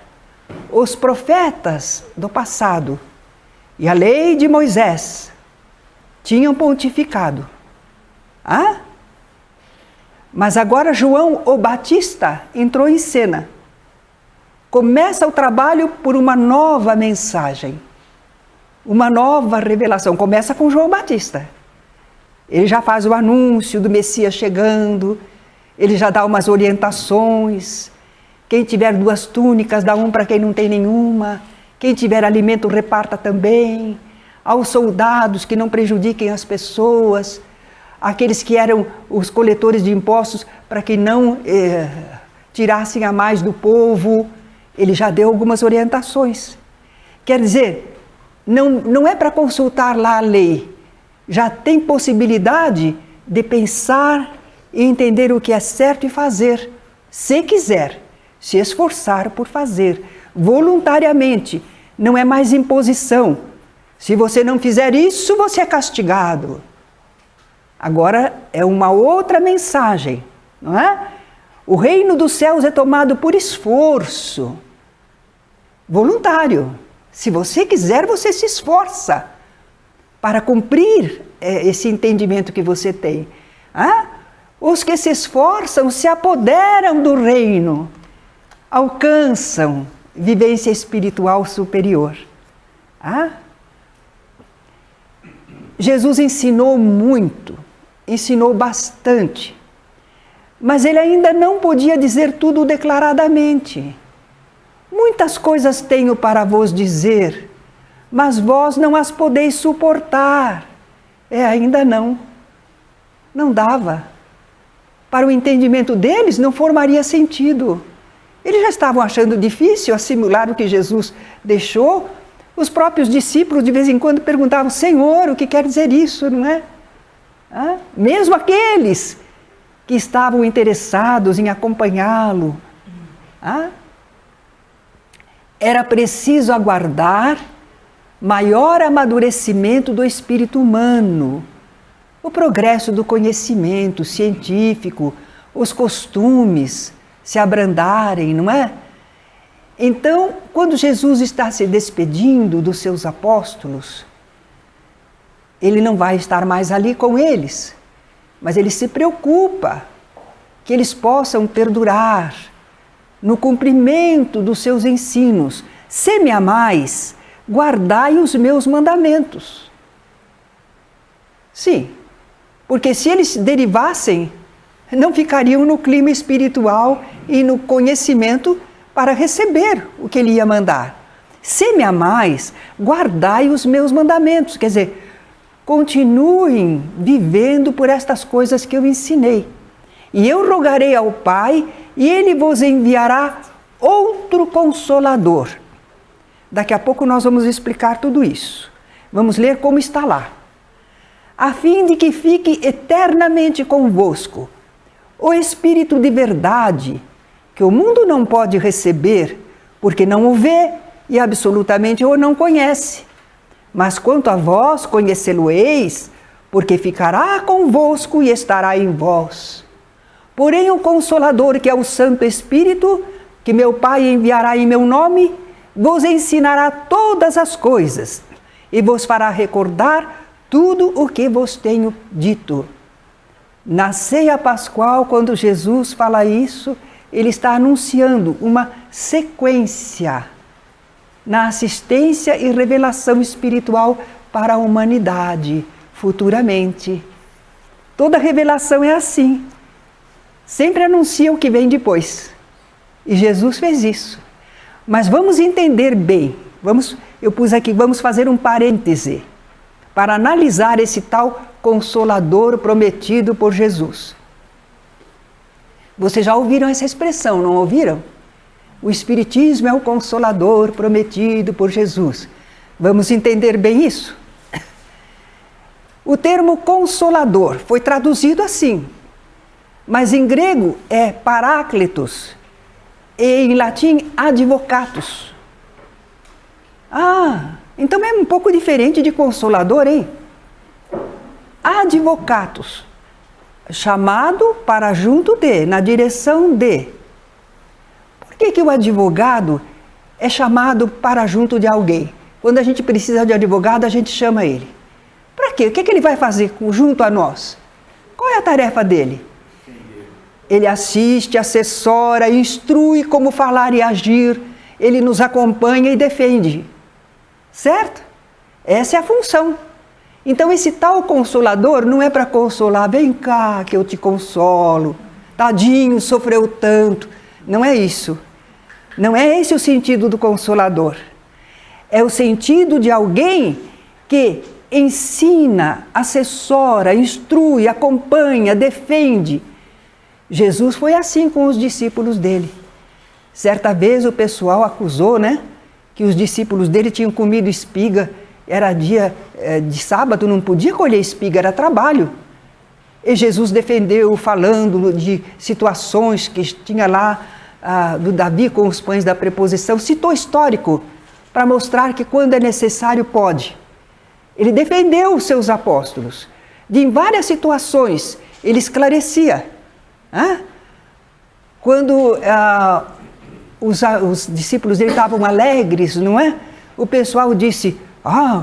os profetas do passado e a lei de Moisés tinham pontificado. Mas agora João o Batista entrou em cena. Começa o trabalho por uma nova mensagem, uma nova revelação. Começa com João Batista. Ele já faz o anúncio do Messias chegando, ele já dá umas orientações. Quem tiver 2 túnicas, dá 1 para quem não tem nenhuma. Quem tiver alimento, reparta também. Aos soldados que não prejudiquem as pessoas. Aqueles que eram os coletores de impostos, para que não tirassem a mais do povo. Ele já deu algumas orientações. Quer dizer, não é para consultar lá a lei. Já tem possibilidade de pensar e entender o que é certo e fazer, se quiser, se esforçar por fazer, voluntariamente. Não é mais imposição. Se você não fizer isso, você é castigado. Agora é uma outra mensagem, não é? O reino dos céus é tomado por esforço voluntário. Se você quiser, você se esforça para cumprir esse entendimento que você tem. Os que se esforçam se apoderam do reino, alcançam vivência espiritual superior. Jesus ensinou muito, ensinou bastante, mas ele ainda não podia dizer tudo declaradamente. Muitas coisas tenho para vos dizer, mas vós não as podeis suportar. Ainda não. Não dava. Para o entendimento deles, não formaria sentido. Eles já estavam achando difícil assimilar o que Jesus deixou. Os próprios discípulos, de vez em quando, perguntavam: Senhor, o que quer dizer isso, não é? Mesmo aqueles que estavam interessados em acompanhá-lo. Era preciso aguardar maior amadurecimento do espírito humano, o progresso do conhecimento científico, os costumes se abrandarem, não é? Então, quando Jesus está se despedindo dos seus apóstolos, ele não vai estar mais ali com eles, mas ele se preocupa que eles possam perdurar no cumprimento dos seus ensinos. Se me amais, guardai os meus mandamentos. Sim, porque se eles derivassem, não ficariam no clima espiritual e no conhecimento para receber o que ele ia mandar. Se me amais, guardai os meus mandamentos. Quer dizer, continuem vivendo por estas coisas que eu ensinei. E eu rogarei ao Pai, e Ele vos enviará outro Consolador. Daqui a pouco nós vamos explicar tudo isso. Vamos ler como está lá. A fim de que fique eternamente convosco o Espírito de verdade, que o mundo não pode receber, porque não o vê e absolutamente o não conhece. Mas quanto a vós, conhecê-lo-eis, porque ficará convosco e estará em vós. Porém, o Consolador, que é o Santo Espírito, que meu Pai enviará em meu nome, vos ensinará todas as coisas e vos fará recordar tudo o que vos tenho dito. Na ceia pascual, quando Jesus fala isso, ele está anunciando uma sequência na assistência e revelação espiritual para a humanidade, futuramente. Toda revelação é assim. Sempre anuncia o que vem depois. E Jesus fez isso. Mas vamos entender bem. Eu pus aqui, vamos fazer um parêntese para analisar esse tal Consolador prometido por Jesus. Vocês já ouviram essa expressão, não ouviram? O Espiritismo é o Consolador prometido por Jesus. Vamos entender bem isso? O termo Consolador foi traduzido assim, mas em grego é Paráclitos e em latim Advocatus. Então é um pouco diferente de Consolador, hein? Advocatus, chamado para junto de, na direção de. Por que o advogado é chamado para junto de alguém. Quando a gente precisa de advogado, a gente chama ele. Para quê? O que ele vai fazer junto a nós? Qual é a tarefa dele? Ele assiste, assessora, instrui como falar e agir. Ele nos acompanha e defende. Certo? Essa é a função. Então esse tal consolador não é para consolar, vem cá que eu te consolo, tadinho, sofreu tanto. Não é isso. Não é esse o sentido do consolador. É o sentido de alguém que ensina, assessora, instrui, acompanha, defende. Jesus foi assim com os discípulos dele. Certa vez o pessoal acusou, que os discípulos dele tinham comido espiga. Era dia de sábado, não podia colher espiga, era trabalho. E Jesus defendeu, falando de situações que tinha lá do Davi com os pães da preposição. Citou histórico, para mostrar que quando é necessário pode. Ele defendeu os seus apóstolos. Em várias situações, ele esclarecia. Quando os discípulos dele estavam alegres, não é? O pessoal disse,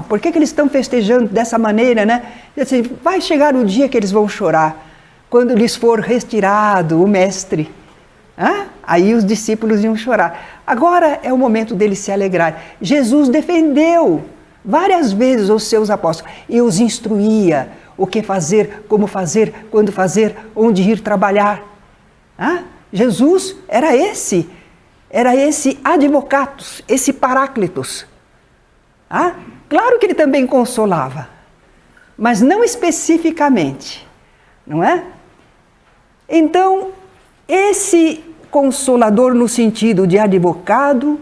por que eles estão festejando dessa maneira, Disse, vai chegar o dia que eles vão chorar, quando lhes for retirado o mestre. Aí os discípulos iam chorar. Agora é o momento deles se alegrarem. Jesus defendeu várias vezes os seus apóstolos e os instruía o que fazer, como fazer, quando fazer, onde ir trabalhar. Jesus era esse advocatus, esse paráclitos. Claro que ele também consolava, mas não especificamente, não é? Então, esse consolador no sentido de advogado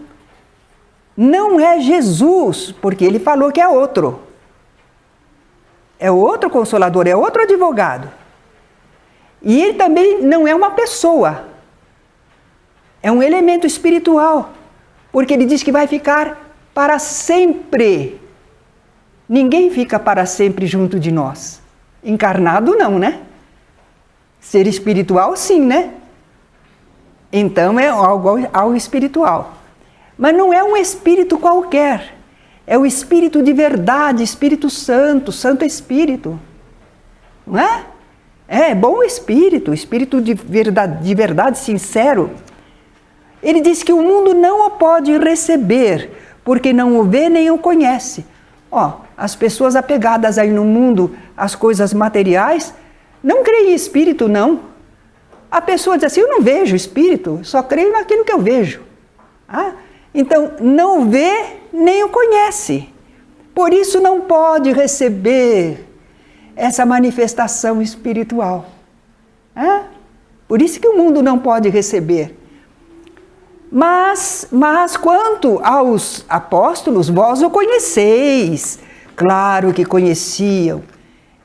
não é Jesus, porque ele falou que é outro. É outro consolador, é outro advogado. E ele também não é uma pessoa. É um elemento espiritual, porque ele diz que vai ficar para sempre. Ninguém fica para sempre junto de nós. Encarnado não, Ser espiritual sim, Então é algo espiritual. Mas não é um espírito qualquer. É o espírito de verdade, Espírito Santo, Santo Espírito. Não é? É bom espírito de verdade sincero. Ele diz que o mundo não o pode receber, porque não o vê nem o conhece. As pessoas apegadas aí no mundo, às coisas materiais, não creem em espírito, não. A pessoa diz assim, eu não vejo espírito, só creio naquilo que eu vejo. Então, não vê nem o conhece. Por isso não pode receber essa manifestação espiritual. Por isso que o mundo não pode receber. Mas quanto aos apóstolos, vós o conheceis. Claro que conheciam.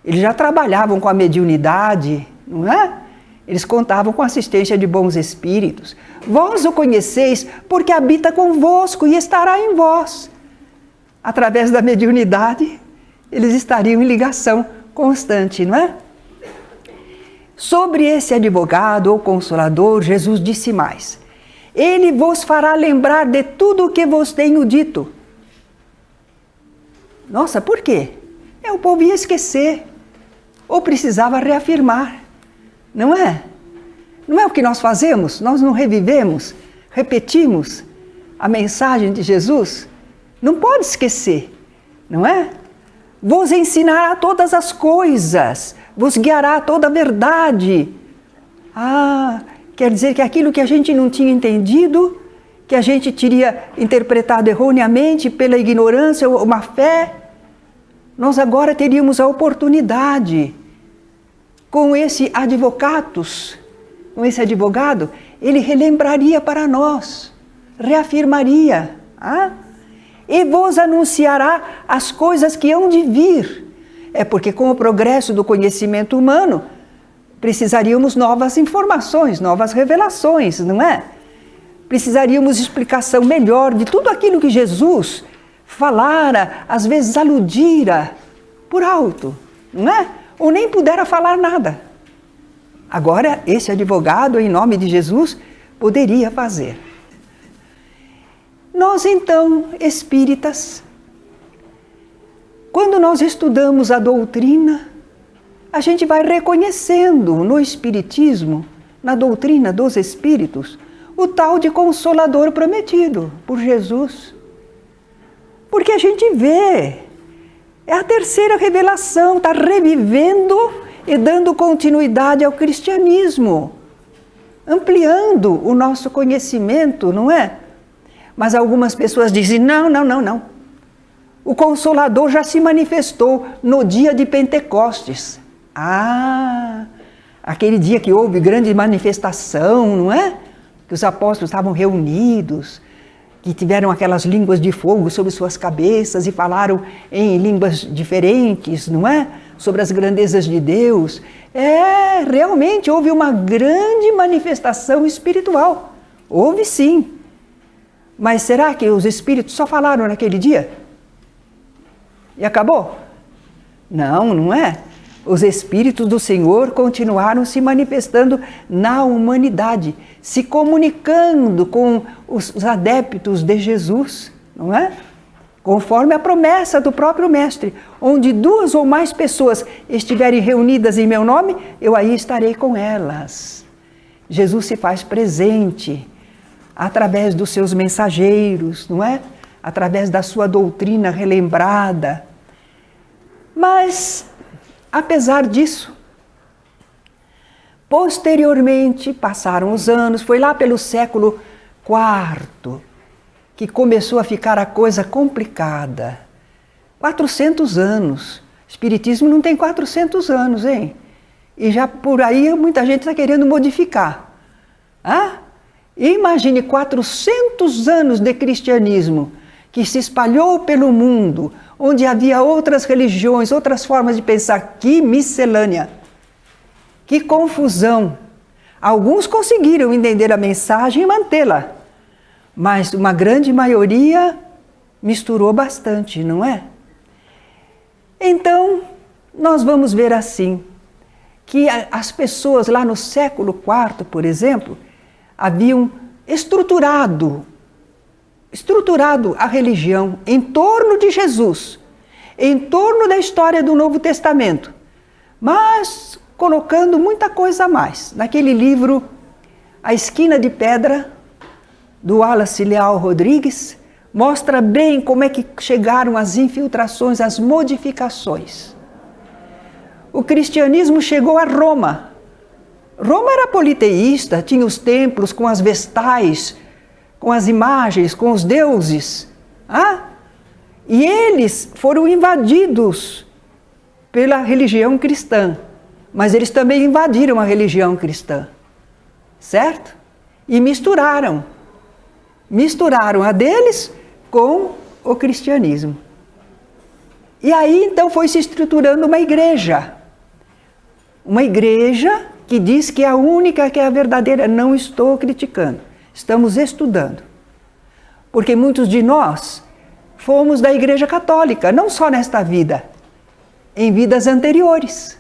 Eles já trabalhavam com a mediunidade, não é? Eles contavam com a assistência de bons espíritos. Vós o conheceis porque habita convosco e estará em vós. Através da mediunidade, eles estariam em ligação constante, não é? Sobre esse advogado ou consolador, Jesus disse mais. Ele vos fará lembrar de tudo o que vos tenho dito. Nossa, por quê? O povo ia esquecer. Ou precisava reafirmar. Não é? Não é o que nós fazemos? Nós não revivemos, repetimos a mensagem de Jesus? Não pode esquecer, não é? Vos ensinará todas as coisas, vos guiará a toda a verdade. Quer dizer que aquilo que a gente não tinha entendido, que a gente teria interpretado erroneamente pela ignorância ou má fé, nós agora teríamos a oportunidade, com esse advocatus, com esse advogado, ele relembraria para nós, reafirmaria, e vos anunciará as coisas que hão de vir. Porque com o progresso do conhecimento humano, precisaríamos novas informações, novas revelações, não é? Precisaríamos explicação melhor de tudo aquilo que Jesus falara, às vezes aludira por alto, não é? Ou nem pudera falar nada. Agora, esse advogado, em nome de Jesus, poderia fazer. Nós então, espíritas, quando nós estudamos a doutrina, a gente vai reconhecendo no Espiritismo, na doutrina dos Espíritos, o tal de Consolador prometido por Jesus. Porque a gente vê, é a terceira revelação, está revivendo e dando continuidade ao cristianismo, ampliando o nosso conhecimento, não é? Mas algumas pessoas dizem, não. O Consolador já se manifestou no dia de Pentecostes. Aquele dia que houve grande manifestação, não é? Que os apóstolos estavam reunidos, que tiveram aquelas línguas de fogo sobre suas cabeças e falaram em línguas diferentes, não é? Sobre as grandezas de Deus. Realmente houve uma grande manifestação espiritual. Houve sim. Mas será que os espíritos só falaram naquele dia? E acabou? Não é? Os Espíritos do Senhor continuaram se manifestando na humanidade, se comunicando com os adeptos de Jesus, não é? Conforme a promessa do próprio Mestre, onde 2 ou mais pessoas estiverem reunidas em meu nome, eu aí estarei com elas. Jesus se faz presente através dos seus mensageiros, não é? Através da sua doutrina relembrada. Mas, apesar disso, posteriormente, passaram os anos, foi lá pelo século IV que começou a ficar a coisa complicada. 400 anos. O Espiritismo não tem 400 anos, hein? E já por aí muita gente está querendo modificar. Imagine 400 anos de cristianismo que se espalhou pelo mundo, onde havia outras religiões, outras formas de pensar. Que miscelânea! Que confusão! Alguns conseguiram entender a mensagem e mantê-la, mas uma grande maioria misturou bastante, não é? Então, nós vamos ver assim, que as pessoas lá no século IV, por exemplo, haviam estruturado a religião em torno de Jesus, em torno da história do Novo Testamento, mas colocando muita coisa a mais. Naquele livro, A Esquina de Pedra, do Wallace Leal Rodrigues, mostra bem como é que chegaram as infiltrações, as modificações. O cristianismo chegou a Roma. Roma era politeísta, tinha os templos com as vestais, com as imagens, com os deuses. E eles foram invadidos pela religião cristã, mas eles também invadiram a religião cristã, certo? E misturaram a deles com o cristianismo. E aí então foi se estruturando uma igreja que diz que é a única, que é a verdadeira. Não estou criticando, estamos estudando. Porque muitos de nós fomos da Igreja Católica, não só nesta vida, em vidas anteriores.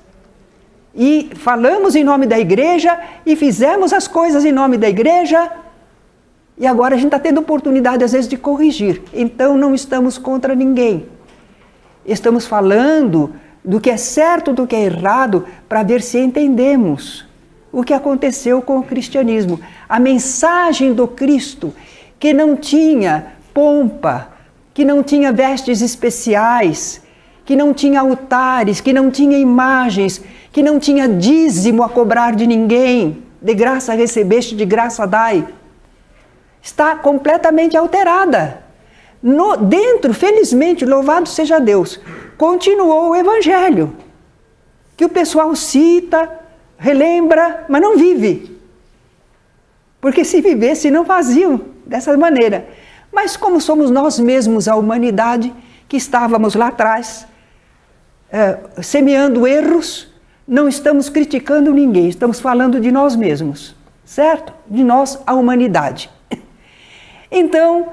E falamos em nome da igreja e fizemos as coisas em nome da igreja, e agora a gente está tendo oportunidade às vezes de corrigir. Então não estamos contra ninguém. Estamos falando do que é certo, do que é errado, para ver se entendemos o que aconteceu com o cristianismo. A mensagem do Cristo, que não tinha pompa, que não tinha vestes especiais, que não tinha altares, que não tinha imagens, que não tinha dízimo a cobrar de ninguém, de graça recebeste, de graça dai, está completamente alterada. Dentro, felizmente, louvado seja Deus, continuou o Evangelho, que o pessoal cita, relembra, mas não vive. Porque se vivesse, não faziam dessa maneira. Mas como somos nós mesmos, a humanidade, que estávamos lá atrás, semeando erros, não estamos criticando ninguém, estamos falando de nós mesmos, certo? De nós, a humanidade. Então,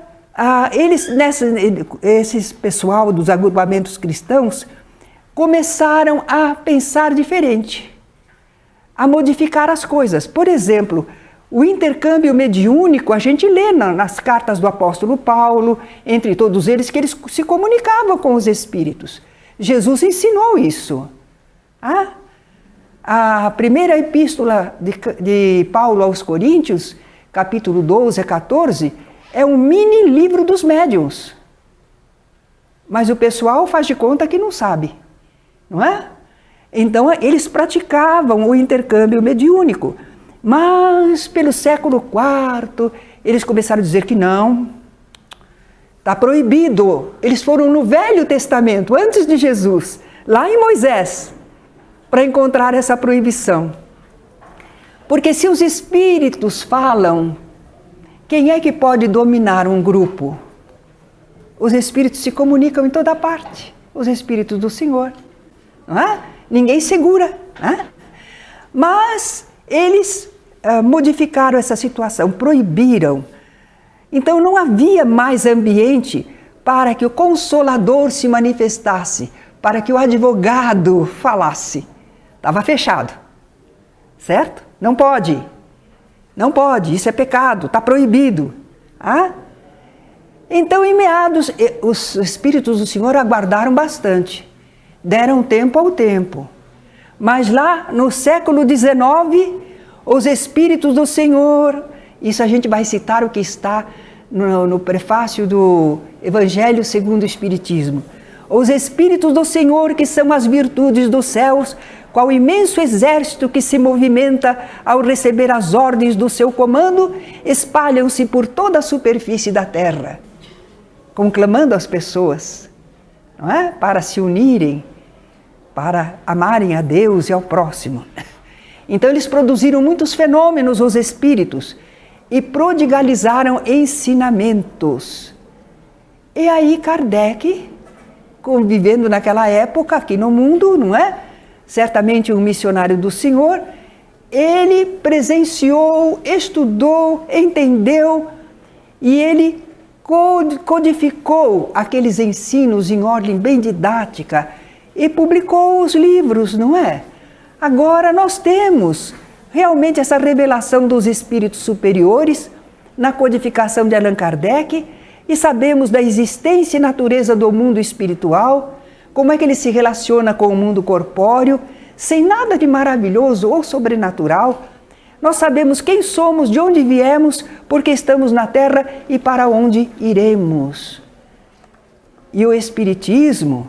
esses pessoal dos agrupamentos cristãos começaram a pensar diferente, a modificar as coisas. Por exemplo, O intercâmbio mediúnico, a gente lê nas cartas do apóstolo Paulo, entre todos eles, que eles se comunicavam com os espíritos. Jesus ensinou isso. A primeira epístola de Paulo aos Coríntios, capítulo 12 a 14, é um mini livro dos médiuns. Mas o pessoal faz de conta que não sabe, não é? Então, eles praticavam o intercâmbio mediúnico. Mas, pelo século IV, eles começaram a dizer que não, está proibido. Eles foram no Velho Testamento, antes de Jesus, lá em Moisés, para encontrar essa proibição. Porque se os espíritos falam, quem é que pode dominar um grupo? Os espíritos se comunicam em toda parte, os espíritos do Senhor. Não é? Ninguém segura. Não é? Mas eles modificaram essa situação, proibiram. Então não havia mais ambiente para que o Consolador se manifestasse, para que o advogado falasse. Estava fechado, certo? Não pode, não pode, isso é pecado, está proibido. Então, em meados, os Espíritos do Senhor aguardaram bastante, deram tempo ao tempo. Mas lá no século XIX, os Espíritos do Senhor, isso a gente vai citar o que está no prefácio do Evangelho segundo o Espiritismo. Os Espíritos do Senhor, que são as virtudes dos céus, qual imenso exército que se movimenta ao receber as ordens do seu comando, espalham-se por toda a superfície da terra, conclamando as pessoas, não é? Para se unirem, para amarem a Deus e ao próximo. Então eles produziram muitos fenômenos, os espíritos, e prodigalizaram ensinamentos. E aí Kardec, convivendo naquela época aqui no mundo, não é? Certamente um missionário do Senhor, ele presenciou, estudou, entendeu e ele codificou aqueles ensinos em ordem bem didática e publicou os livros, não é? Agora nós temos realmente essa revelação dos espíritos superiores na codificação de Allan Kardec e sabemos da existência e natureza do mundo espiritual, como é que ele se relaciona com o mundo corpóreo, sem nada de maravilhoso ou sobrenatural. Nós sabemos quem somos, de onde viemos, porque estamos na Terra e para onde iremos. E o Espiritismo,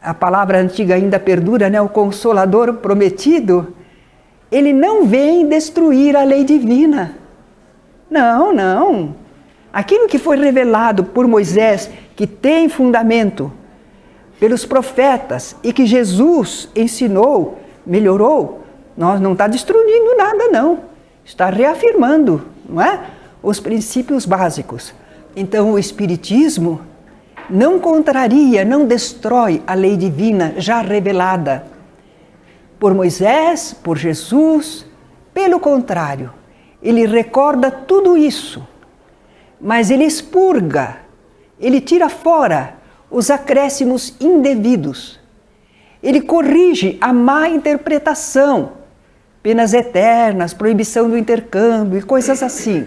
a palavra antiga ainda perdura, né? O Consolador prometido, ele não vem destruir a lei divina. Não, não. Aquilo que foi revelado por Moisés, que tem fundamento, pelos profetas e que Jesus ensinou, melhorou, nós não está destruindo nada não, está reafirmando, não é? Os princípios básicos. Então o Espiritismo não contraria, não destrói a lei divina já revelada por Moisés, por Jesus, pelo contrário, ele recorda tudo isso, mas ele expurga, ele tira fora os acréscimos indevidos. Ele corrige a má interpretação, penas eternas, proibição do intercâmbio e coisas assim.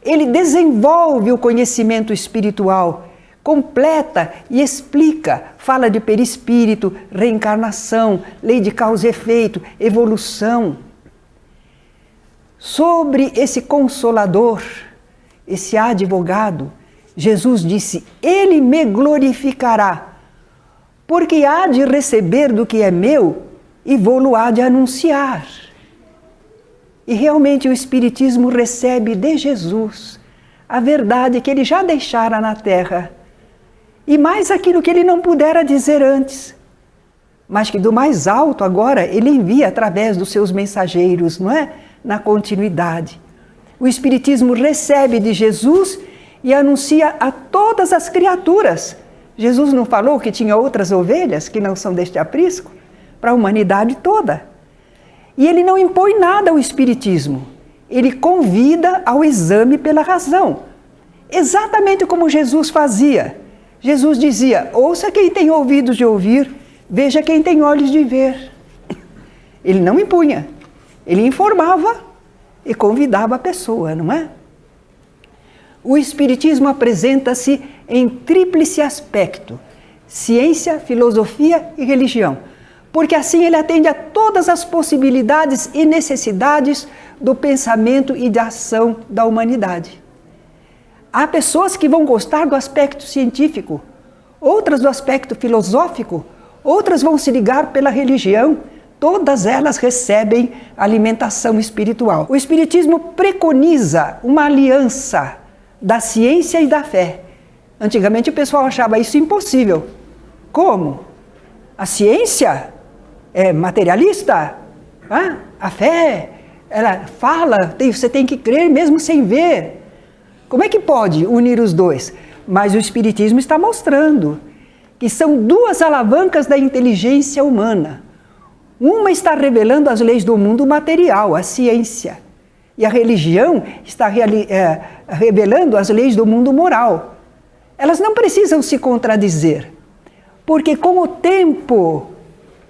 Ele desenvolve o conhecimento espiritual, completa e explica, fala de perispírito, reencarnação, lei de causa e efeito, evolução. Sobre esse Consolador, esse advogado, Jesus disse, ele me glorificará, porque há de receber do que é meu e vou-lo há de anunciar. E realmente o Espiritismo recebe de Jesus a verdade que ele já deixara na terra, e mais aquilo que ele não pudera dizer antes, mas que do mais alto agora ele envia através dos seus mensageiros, não é? Na continuidade. O Espiritismo recebe de Jesus e anuncia a todas as criaturas. Jesus não falou que tinha outras ovelhas que não são deste aprisco? Para a humanidade toda. E ele não impõe nada ao Espiritismo. Ele convida ao exame pela razão. Exatamente como Jesus fazia. Jesus dizia, ouça quem tem ouvidos de ouvir, veja quem tem olhos de ver. Ele não impunha. Ele informava e convidava a pessoa, não é? O Espiritismo apresenta-se em tríplice aspecto: ciência, filosofia e religião, porque assim ele atende a todas as possibilidades e necessidades do pensamento e da ação da humanidade. Há pessoas que vão gostar do aspecto científico, outras do aspecto filosófico, outras vão se ligar pela religião, todas elas recebem alimentação espiritual. O Espiritismo preconiza uma aliança da ciência e da fé. Antigamente o pessoal achava isso impossível. Como? A ciência é materialista? A fé, ela fala, você tem que crer mesmo sem ver. Como é que pode unir os dois? Mas o Espiritismo está mostrando que são duas alavancas da inteligência humana. Uma está revelando as leis do mundo material, a ciência. E a religião está revelando as leis do mundo moral. Elas não precisam se contradizer, porque com o tempo,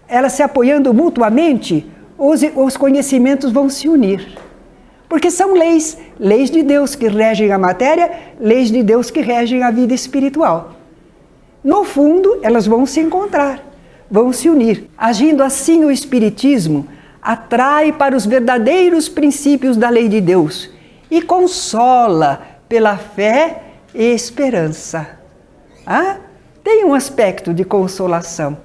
elas se apoiando mutuamente, os conhecimentos vão se unir. Porque são leis de Deus que regem a matéria, leis de Deus que regem a vida espiritual. No fundo, elas vão se encontrar, vão se unir. Agindo assim, o Espiritismo atrai para os verdadeiros princípios da lei de Deus e consola pela fé e esperança. Tem um aspecto de consolação,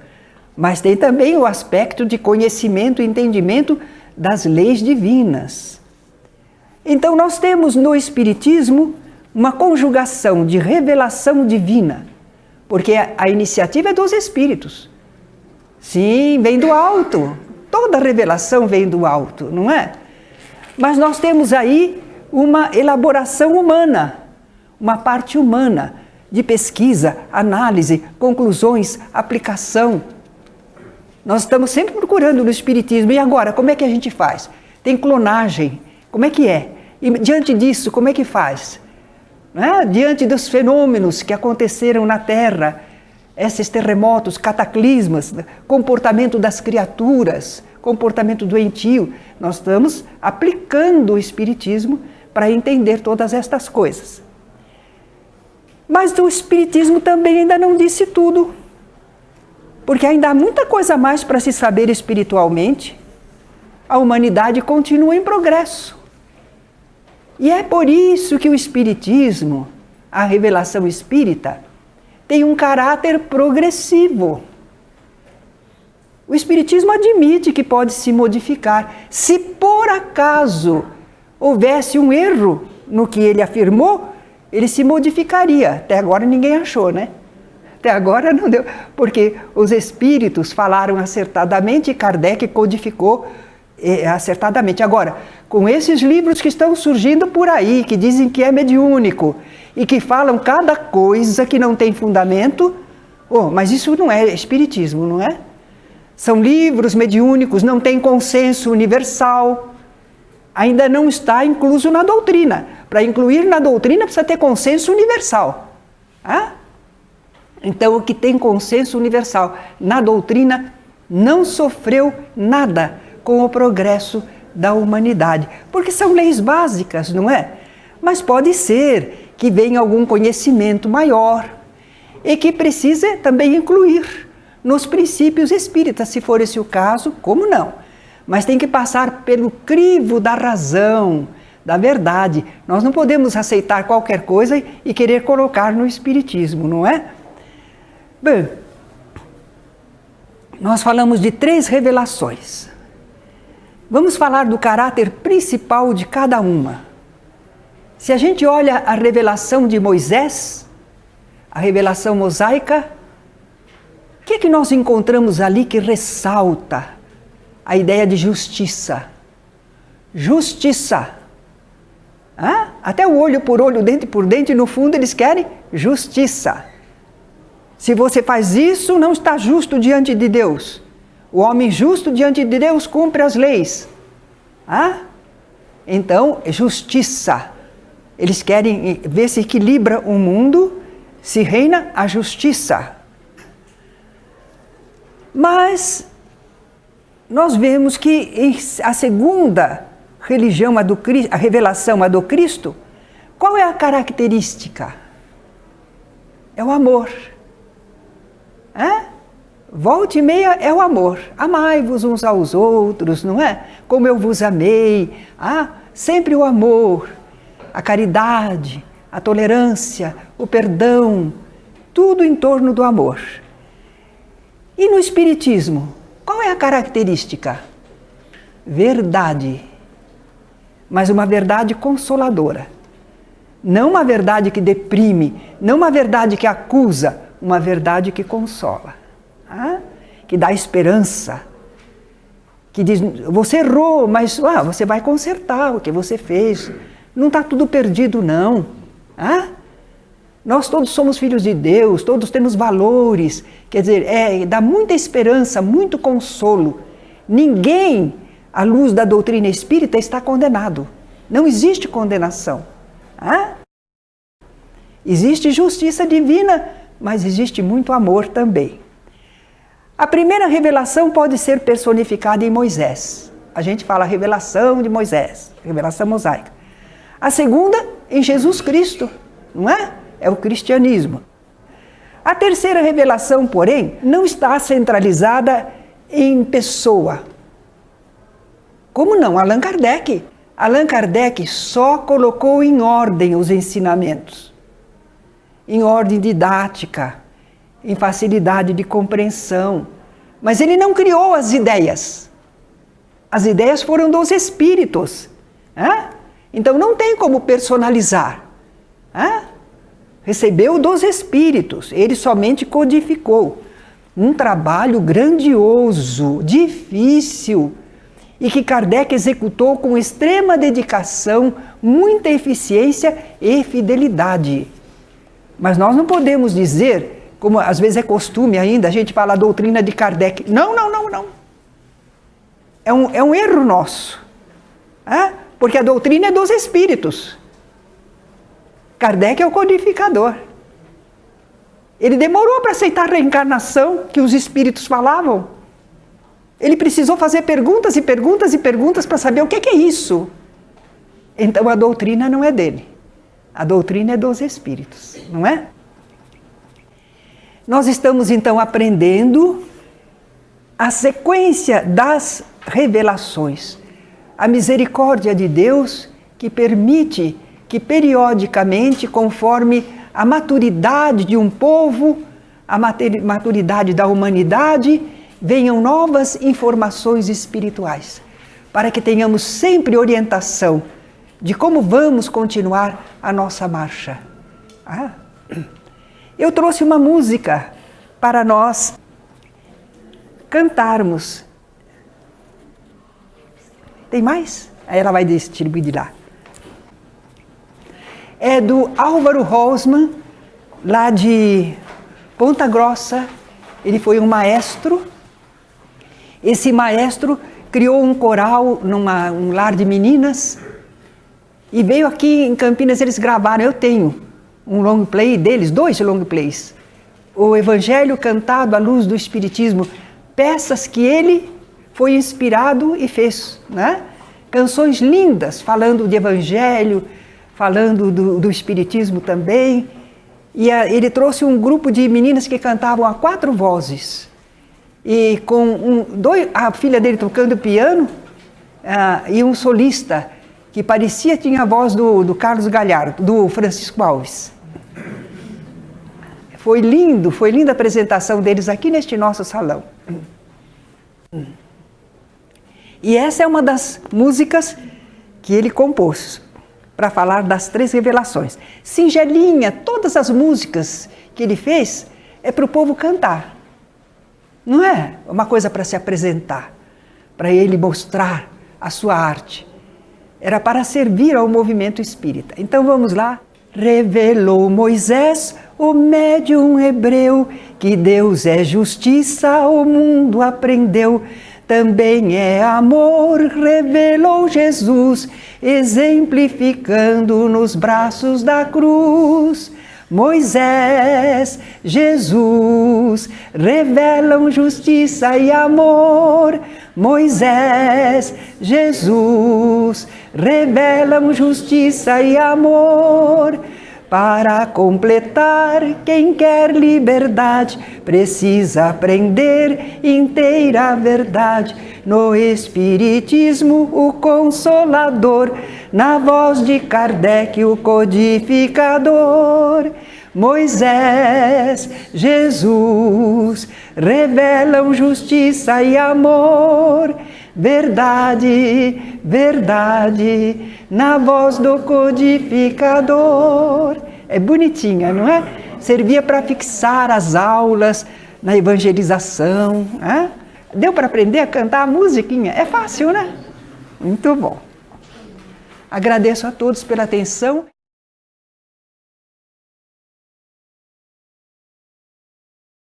mas tem também o aspecto de conhecimento e entendimento das leis divinas. Então nós temos no Espiritismo uma conjugação de revelação divina, porque a iniciativa é dos Espíritos. Sim, vem do alto. Toda revelação vem do alto, não é? Mas nós temos aí uma elaboração humana, uma parte humana de pesquisa, análise, conclusões, aplicação. Nós estamos sempre procurando no Espiritismo. E agora, como é que a gente faz? Tem clonagem. Como é que é? E diante disso, como é que faz? Diante dos fenômenos que aconteceram na Terra, esses terremotos, cataclismas, comportamento das criaturas, comportamento doentio, nós estamos aplicando o Espiritismo para entender todas estas coisas. Mas o Espiritismo também ainda não disse tudo, porque ainda há muita coisa mais para se saber espiritualmente. A humanidade continua em progresso. E é por isso que o Espiritismo, a revelação espírita, tem um caráter progressivo. O Espiritismo admite que pode se modificar. Se por acaso houvesse um erro no que ele afirmou, ele se modificaria. Até agora ninguém achou, né? Até agora não deu, porque os espíritos falaram acertadamente e Kardec codificou acertadamente. Agora, com esses livros que estão surgindo por aí, que dizem que é mediúnico e que falam cada coisa que não tem fundamento, mas isso não é Espiritismo, não é? São livros mediúnicos, não tem consenso universal, ainda não está incluso na doutrina. Para incluir na doutrina precisa ter consenso universal. Então, o que tem consenso universal na doutrina não sofreu nada com o progresso da humanidade, porque são leis básicas, não é? Mas pode ser que venha algum conhecimento maior e que precise também incluir nos princípios espíritas, se for esse o caso, como não? Mas tem que passar pelo crivo da razão, da verdade. Nós não podemos aceitar qualquer coisa e querer colocar no Espiritismo, não é? Bem, nós falamos de 3 revelações. Vamos falar do caráter principal de cada uma. Se a gente olha a revelação de Moisés, a revelação mosaica, o que é que nós encontramos ali que ressalta a ideia de justiça? Justiça. Até o olho por olho, dente por dente, no fundo eles querem justiça. Se você faz isso, não está justo diante de Deus. O homem justo diante de Deus cumpre as leis. Então, justiça. Eles querem ver se equilibra o mundo, se reina a justiça. Mas nós vemos que a segunda religião, a revelação, a do Cristo, qual é a característica? É o amor. Volta e meia é o amor. Amai-vos uns aos outros, não é? Como eu vos amei. Sempre o amor, a caridade, a tolerância, o perdão, tudo em torno do amor. E no Espiritismo, qual é a característica? Verdade. Mas uma verdade consoladora. Não uma verdade que deprime, não uma verdade que acusa, uma verdade que consola, que dá esperança, que diz, você errou, mas você vai consertar o que você fez, não está tudo perdido não. Nós todos somos filhos de Deus, todos temos valores, quer dizer, dá muita esperança, muito consolo. Ninguém, à luz da doutrina espírita, está condenado. Não existe condenação. Existe justiça divina, mas existe muito amor também. A primeira revelação pode ser personificada em Moisés. A gente fala revelação de Moisés, revelação mosaica. A segunda, em Jesus Cristo, não é? É o cristianismo. A terceira revelação, porém, não está centralizada em pessoa. Como não? Allan Kardec. Allan Kardec só colocou em ordem os ensinamentos. Em ordem didática, em facilidade de compreensão. Mas ele não criou as ideias. As ideias foram dos espíritos. Então não tem como personalizar. Recebeu dos espíritos, ele somente codificou. Um trabalho grandioso, difícil, e que Kardec executou com extrema dedicação, muita eficiência e fidelidade. Mas nós não podemos dizer, como às vezes é costume ainda, a gente fala a doutrina de Kardec. Não. É um erro nosso. Porque a doutrina é dos espíritos. Kardec é o codificador. Ele demorou para aceitar a reencarnação que os espíritos falavam. Ele precisou fazer perguntas e perguntas e perguntas para saber o que é isso. Então a doutrina não é dele. A doutrina é dos espíritos, não é? Nós estamos então aprendendo a sequência das revelações. A misericórdia de Deus que permite que periodicamente, conforme a maturidade de um povo, a maturidade da humanidade, venham novas informações espirituais, para que tenhamos sempre orientação de como vamos continuar a nossa marcha. Eu trouxe uma música para nós cantarmos. Tem mais? Aí ela vai distribuir de lá. É do Álvaro Rosman, lá de Ponta Grossa. Ele foi um maestro. Esse maestro criou um coral num lar de meninas e veio aqui em Campinas, eles gravaram, eu tenho um long play deles, 2 long plays. O Evangelho cantado à luz do Espiritismo, peças que ele foi inspirado e fez, né? Canções lindas, falando de Evangelho, falando do Espiritismo também. E ele trouxe um grupo de meninas que cantavam a 4 vozes. E com a filha dele tocando piano e um solista que tinha a voz do Carlos Galhardo, do Francisco Alves. Foi linda a apresentação deles aqui neste nosso salão. E essa é uma das músicas que ele compôs para falar das 3 revelações. Singelinha, todas as músicas que ele fez é para o povo cantar. Não é uma coisa para se apresentar, para ele mostrar a sua arte. Era para servir ao movimento espírita. Então vamos lá. Revelou Moisés, o médium hebreu, que Deus é justiça, o mundo aprendeu. Também é amor, revelou Jesus, exemplificando nos braços da cruz. Moisés, Jesus, revelam justiça e amor. Moisés, Jesus, revelam justiça e amor. Para completar, quem quer liberdade precisa aprender inteira verdade. No Espiritismo, o Consolador, na voz de Kardec, o codificador. Moisés, Jesus, revelam justiça e amor. Verdade, verdade, na voz do codificador. É bonitinha, não é? Servia para fixar as aulas na evangelização. Hein? Deu para aprender a cantar a musiquinha? É fácil, né? Muito bom. Agradeço a todos pela atenção.